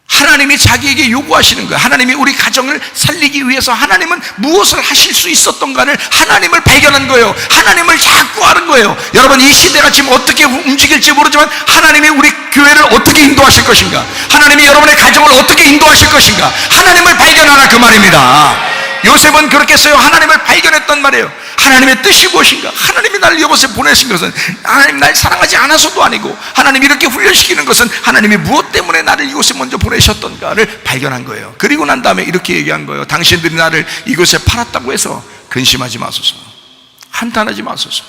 하나님이 자기에게 요구하시는 거예요. 하나님이 우리 가정을 살리기 위해서 하나님은 무엇을 하실 수 있었던가를 하나님을 발견한 거예요. 하나님을 자꾸 하는 거예요. 여러분, 이 시대가 지금 어떻게 움직일지 모르지만 하나님이 우리 교회를 어떻게 인도하실 것인가, 하나님이 여러분의 가정을 어떻게 인도하실 것인가, 하나님을 발견하라 그 말입니다. 요셉은 그렇게 했어요. 하나님을 발견했단 말이에요. 하나님의 뜻이 무엇인가? 하나님이 나를 이곳에 보내신 것은 하나님 날 사랑하지 않아서도 아니고, 하나님이 이렇게 훈련시키는 것은 하나님이 무엇 때문에 나를 이곳에 먼저 보내셨던가를 발견한 거예요. 그리고 난 다음에 이렇게 얘기한 거예요. 당신들이 나를 이곳에 팔았다고 해서 근심하지 마소서, 한탄하지 마소서.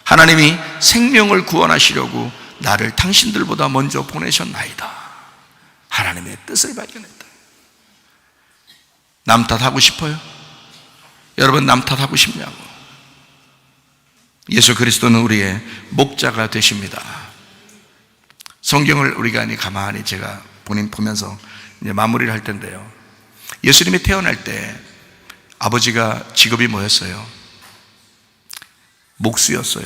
하나님이 생명을 구원하시려고 나를 당신들보다 먼저 보내셨나이다. 하나님의 뜻을 발견했다. 남 탓하고 싶어요? 여러분, 남 탓하고 싶냐고? 예수 그리스도는 우리의 목자가 되십니다. 성경을 우리가 가만히 제가 보면서 이제 마무리를 할 텐데요. 예수님이 태어날 때 아버지가 직업이 뭐였어요? 목수였어요.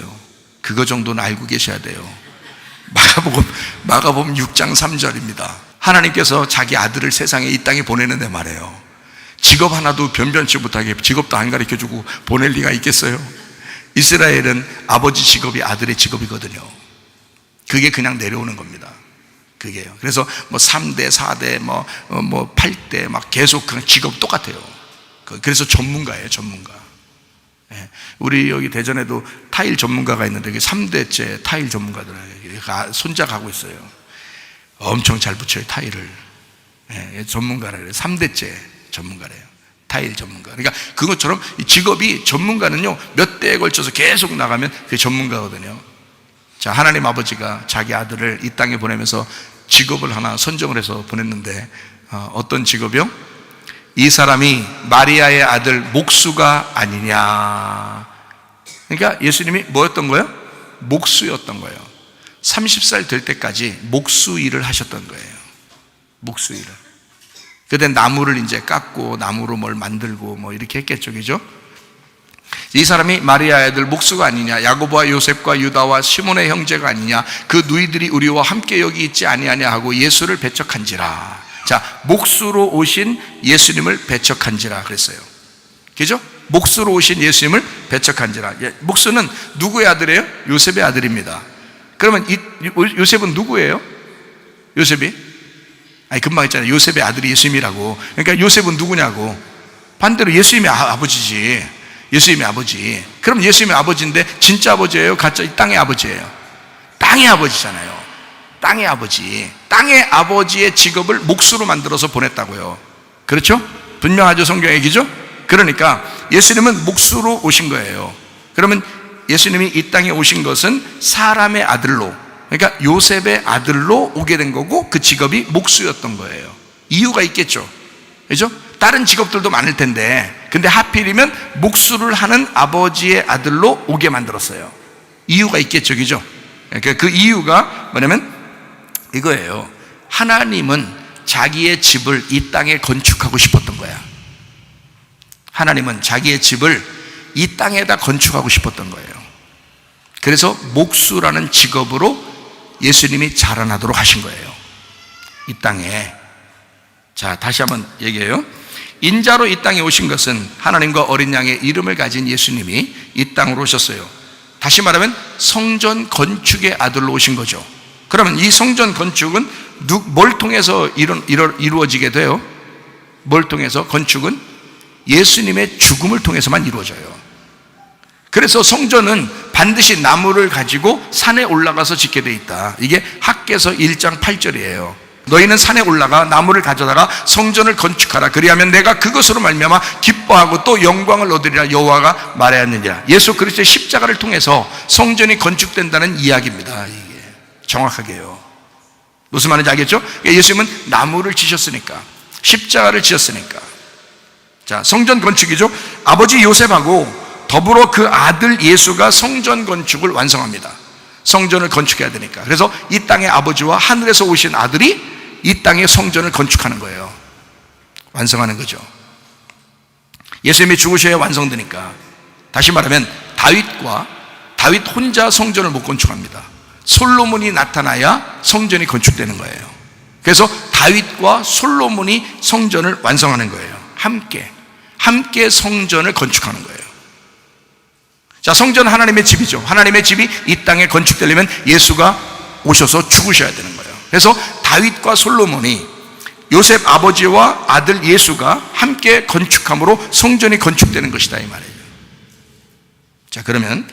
그거 정도는 알고 계셔야 돼요. 마가복음 6장 3절입니다. 하나님께서 자기 아들을 세상에 이 땅에 보내는데 말이에요. 직업 하나도 변변치 못하게 직업도 안 가르쳐주고 보낼 리가 있겠어요? 이스라엘은 아버지 직업이 아들의 직업이거든요. 그게 그냥 내려오는 겁니다. 그게요. 그래서 뭐 3대, 4대, 뭐 8대 막 계속 그냥 직업 똑같아요. 그래서 전문가예요, 전문가. 우리 여기 대전에도 타일 전문가가 있는데 3대째 타일 전문가들 손자 가고 있어요. 엄청 잘 붙여요, 타일을. 전문가라 그래요. 3대째 전문가래요. 타일 전문가. 그러니까 그것처럼 이 직업이, 전문가는요 몇 대에 걸쳐서 계속 나가면 그게 전문가거든요. 자, 하나님 아버지가 자기 아들을 이 땅에 보내면서 직업을 하나 선정을 해서 보냈는데 어떤 직업이요? 이 사람이 마리아의 아들 목수가 아니냐. 그러니까 예수님이 뭐였던 거예요? 목수였던 거예요. 30살 될 때까지 목수 일을 하셨던 거예요. 목수 일을. 그때 나무를 이제 깎고 나무로 뭘 만들고 뭐 이렇게 했겠죠, 그죠? 이 사람이 마리아의 아들 목수가 아니냐, 야고보와 요셉과 유다와 시몬의 형제가 아니냐, 그 누이들이 우리와 함께 여기 있지 아니하냐 하고 예수를 배척한지라. 자, 목수로 오신 예수님을 배척한지라 그랬어요. 그죠? 목수로 오신 예수님을 배척한지라. 목수는 누구의 아들이에요? 요셉의 아들입니다. 그러면 요셉은 누구예요? 요셉이? 금방 했잖아요. 요셉의 아들이 예수님이라고. 그러니까 요셉은 누구냐고. 반대로 예수님의 아버지지. 예수님의 아버지. 그럼 예수님의 아버지인데 진짜 아버지예요? 가짜 땅의 아버지예요? 땅의 아버지잖아요. 땅의 아버지. 땅의 아버지의 직업을 목수로 만들어서 보냈다고요. 그렇죠? 분명하죠, 성경의 얘기죠? 그러니까 예수님은 목수로 오신 거예요. 그러면 예수님이 이 땅에 오신 것은 사람의 아들로, 그러니까 요셉의 아들로 오게 된 거고, 그 직업이 목수였던 거예요. 이유가 있겠죠, 그죠? 다른 직업들도 많을 텐데, 근데 하필이면 목수를 하는 아버지의 아들로 오게 만들었어요. 이유가 있겠죠, 그죠? 그러니까 그 이유가 뭐냐면 이거예요. 하나님은 자기의 집을 이 땅에 건축하고 싶었던 거야. 하나님은 자기의 집을 이 땅에다 건축하고 싶었던 거예요. 그래서 목수라는 직업으로 예수님이 자라나도록 하신 거예요, 이 땅에. 자, 다시 한번 얘기해요. 인자로 이 땅에 오신 것은 하나님과 어린 양의 이름을 가진 예수님이 이 땅으로 오셨어요. 다시 말하면 성전 건축의 아들로 오신 거죠. 그러면 이 성전 건축은 뭘 통해서 이루어지게 돼요? 뭘 통해서? 건축은 예수님의 죽음을 통해서만 이루어져요. 그래서 성전은 반드시 나무를 가지고 산에 올라가서 짓게 돼 있다. 이게 학개서 1장 8절이에요. 너희는 산에 올라가 나무를 가져다가 성전을 건축하라. 그리하면 내가 그것으로 말미암아 기뻐하고 또 영광을 얻으리라 여호와가 말하였느니라. 예수 그리스도의 십자가를 통해서 성전이 건축된다는 이야기입니다. 이게 정확하게요. 무슨 말인지 알겠죠? 예수님은 나무를 지셨으니까, 십자가를 지었으니까. 자, 성전 건축이죠. 아버지 요셉하고 더불어 그 아들 예수가 성전 건축을 완성합니다. 성전을 건축해야 되니까. 그래서 이 땅의 아버지와 하늘에서 오신 아들이 이 땅의 성전을 건축하는 거예요. 완성하는 거죠. 예수님이 죽으셔야 완성되니까. 다시 말하면 다윗 혼자 성전을 못 건축합니다. 솔로몬이 나타나야 성전이 건축되는 거예요. 그래서 다윗과 솔로몬이 성전을 완성하는 거예요. 함께 성전을 건축하는 거예요. 자, 성전은 하나님의 집이죠. 하나님의 집이 이 땅에 건축되려면 예수가 오셔서 죽으셔야 되는 거예요. 그래서 다윗과 솔로몬이 요셉 아버지와 아들 예수가 함께 건축함으로 성전이 건축되는 것이다, 이 말이에요. 자, 그러면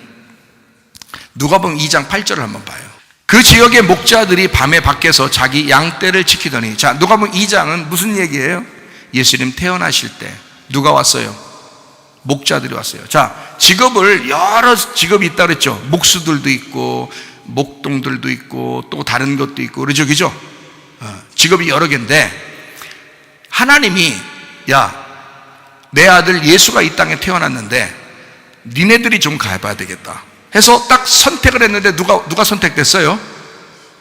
누가복음 2장 8절을 한번 봐요. 그 지역의 목자들이 밤에 밖에서 자기 양떼를 지키더니. 자, 누가복음 2장은 무슨 얘기예요? 예수님 태어나실 때 누가 왔어요? 목자들이 왔어요. 자, 여러 직업이 있다 그랬죠. 목수들도 있고 목동들도 있고 또 다른 것도 있고 그러죠, 그죠? 직업이 여러 개인데 하나님이 내 아들 예수가 이 땅에 태어났는데 니네들이 좀 가봐야 되겠다 해서 딱 선택을 했는데 누가 선택됐어요?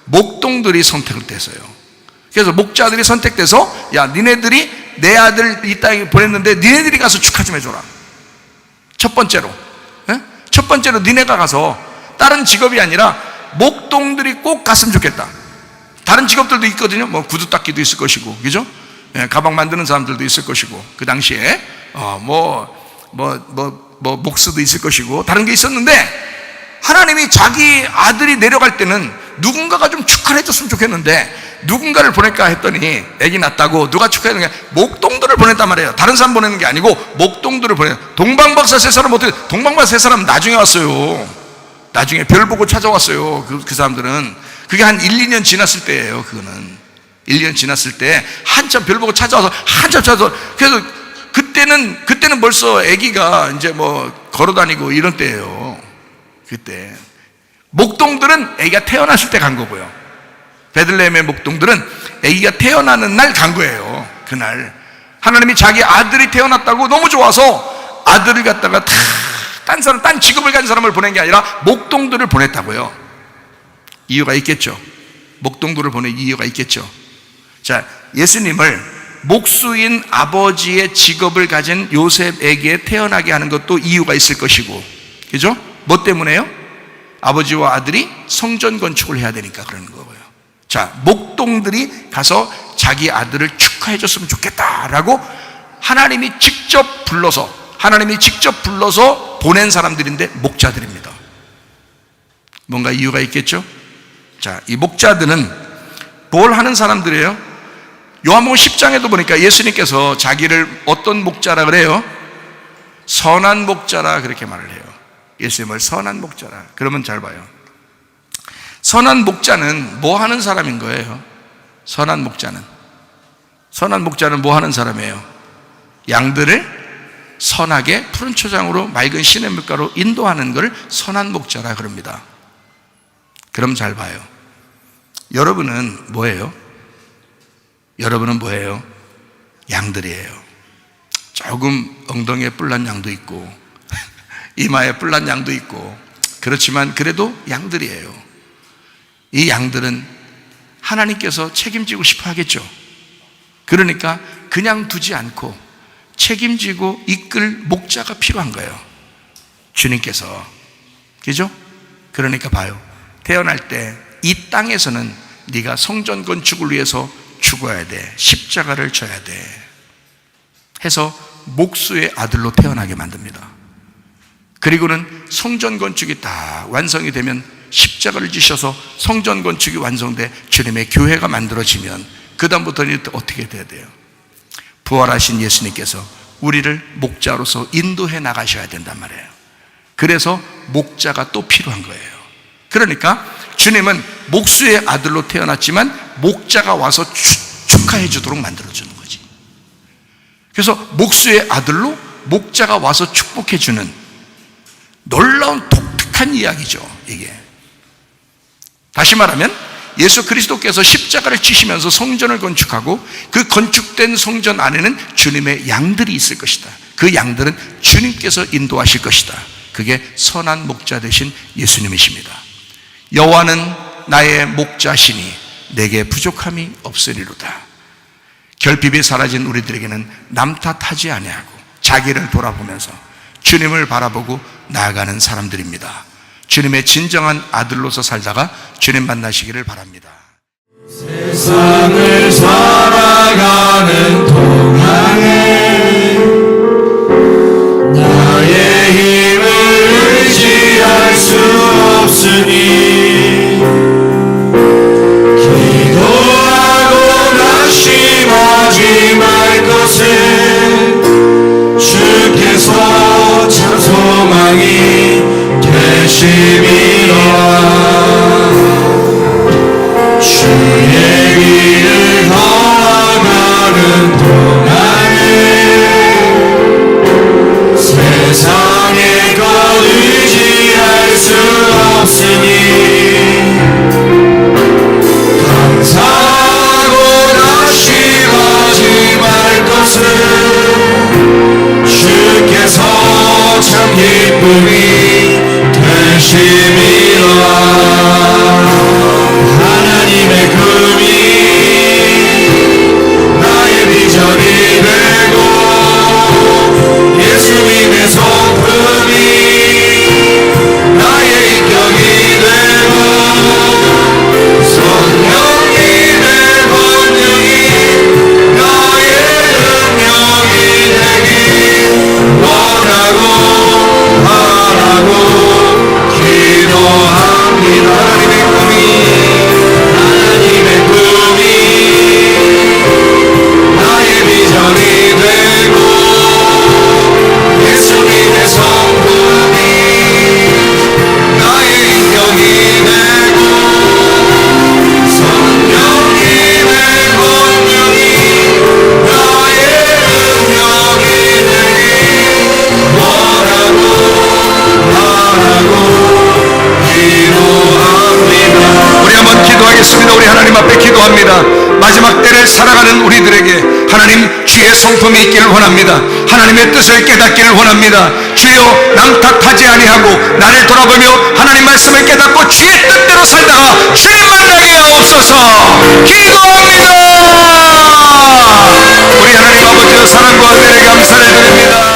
목동들이 선택을 됐어요. 그래서 목자들이 선택돼서 니네들이 내 아들 이 땅에 보냈는데 니네들이 가서 축하 좀 해줘라. 첫 번째로 니네가 가서, 다른 직업이 아니라 목동들이 꼭 갔으면 좋겠다. 다른 직업들도 있거든요. 뭐 구두 닦기도 있을 것이고, 그죠? 가방 만드는 사람들도 있을 것이고, 그 당시에 목수도 있을 것이고 다른 게 있었는데, 하나님이 자기 아들이 내려갈 때는 누군가가 좀 축하를 해줬으면 좋겠는데 누군가를 보낼까 했더니 애기 낳았다고 누가 축하해주는 게 목동들을 보냈단 말이에요. 다른 사람 보내는 게 아니고 목동들을 보내요. 동방박사 세 사람 어떻게, 동방박사 세 사람 나중에 왔어요. 나중에 별 보고 찾아왔어요. 그 사람들은 그게 한 1, 2년 지났을 때예요. 그거는 1, 2년 지났을 때 한참 별 보고 찾아와서 그래서 그때는 벌써 애기가 이제 뭐 걸어다니고 이런 때예요. 그때 목동들은 애기가 태어났을 때 간 거고요. 베들레헴의 목동들은 애기가 태어나는 날 간 거예요. 그날 하나님이 자기 아들이 태어났다고 너무 좋아서 아들을 갖다가 딴 직업을 가진 사람을 보낸 게 아니라 목동들을 보냈다고요. 이유가 있겠죠. 목동들을 보낸 이유가 있겠죠. 자, 예수님을 목수인 아버지의 직업을 가진 요셉에게 태어나게 하는 것도 이유가 있을 것이고, 그죠? 뭐 때문에요? 아버지와 아들이 성전 건축을 해야 되니까 그러는 거고요. 자, 목동들이 가서 자기 아들을 축하해 줬으면 좋겠다라고 하나님이 직접 불러서 보낸 사람들인데 목자들입니다. 뭔가 이유가 있겠죠? 자, 이 목자들은 뭘 하는 사람들이에요? 요한복음 10장에도 보니까 예수님께서 자기를 어떤 목자라 그래요? 선한 목자라 그렇게 말을 해요. 예수님을 선한 목자라. 그러면 잘 봐요. 선한 목자는 뭐 하는 사람인 거예요? 선한 목자는 뭐 하는 사람이에요? 양들을 선하게 푸른 초장으로 맑은 시냇물가로 인도하는 걸 선한 목자라 그럽니다. 그럼 잘 봐요. 여러분은 뭐예요? 양들이에요. 조금 엉덩이에 뿔난 양도 있고 이마에 뿔난 양도 있고, 그렇지만 그래도 양들이에요. 이 양들은 하나님께서 책임지고 싶어 하겠죠. 그러니까 그냥 두지 않고 책임지고 이끌 목자가 필요한 거예요. 주님께서. 그죠? 그러니까 봐요, 태어날 때 이 땅에서는 네가 성전 건축을 위해서 죽어야 돼, 십자가를 져야 돼 해서 목수의 아들로 태어나게 만듭니다. 그리고는 성전 건축이 다 완성이 되면 십자가를 지셔서 성전 건축이 완성돼 주님의 교회가 만들어지면 그 다음부터는 어떻게 돼야 돼요? 부활하신 예수님께서 우리를 목자로서 인도해 나가셔야 된단 말이에요. 그래서 목자가 또 필요한 거예요. 그러니까 주님은 목수의 아들로 태어났지만 목자가 와서 축하해 주도록 만들어주는 거지. 그래서 목수의 아들로 목자가 와서 축복해 주는 놀라운 독특한 이야기죠, 이게. 다시 말하면 예수 그리스도께서 십자가를 지시면서 성전을 건축하고 그 건축된 성전 안에는 주님의 양들이 있을 것이다. 그 양들은 주님께서 인도하실 것이다. 그게 선한 목자 되신 예수님이십니다. 여호와는 나의 목자시니 내게 부족함이 없으리로다. 결핍이 사라진 우리들에게는 남 탓하지 아니하고 자기를 돌아보면서 주님을 바라보고 나아가는 사람들입니다. 주님의 진정한 아들로서 살다가 주님 만나시기를 바랍니다. 세상을 살아가는 동안에 나의 힘을 의지할 수 없으니 기도하고 낙심하지 말 것은 주께서 참 소망이 되심이라. 주의 길을 걸어가는 동안에 세상의 것 의지할 수 없으니 감사하고 낙심하지 말 것은 주께서 참 기쁨이 되심이라. 하나님의 금이 나의 비전이 되고 예수님의 성품이 나의 인격이 되고 성령님의 권능이 나의 능력이 되기 원하고 바라고 기도합니다. 하나님의 꿈이 나의 비전이 되고 예수님의 성품이 나의 인격이 되고 성령님의 권능이 나의 능력이 되기 원하고 바라고 기도합니다. 우리 한번 기도하겠습니다. 우리 하나님 앞에 기도합니다. 마지막 때를 살아가는 우리들에게 하나님 주의 성품이 있기를 원합니다. 하나님의 뜻을 깨닫기를 원합니다. 주여 남 탓하지 아니하고 나를 돌아보며 하나님 말씀을 깨닫고 주의 뜻대로 살다가 주님 만나게 하옵소서. 기도합니다. 우리 하나님 아버지의 사랑과 은혜에 감사를 드립니다.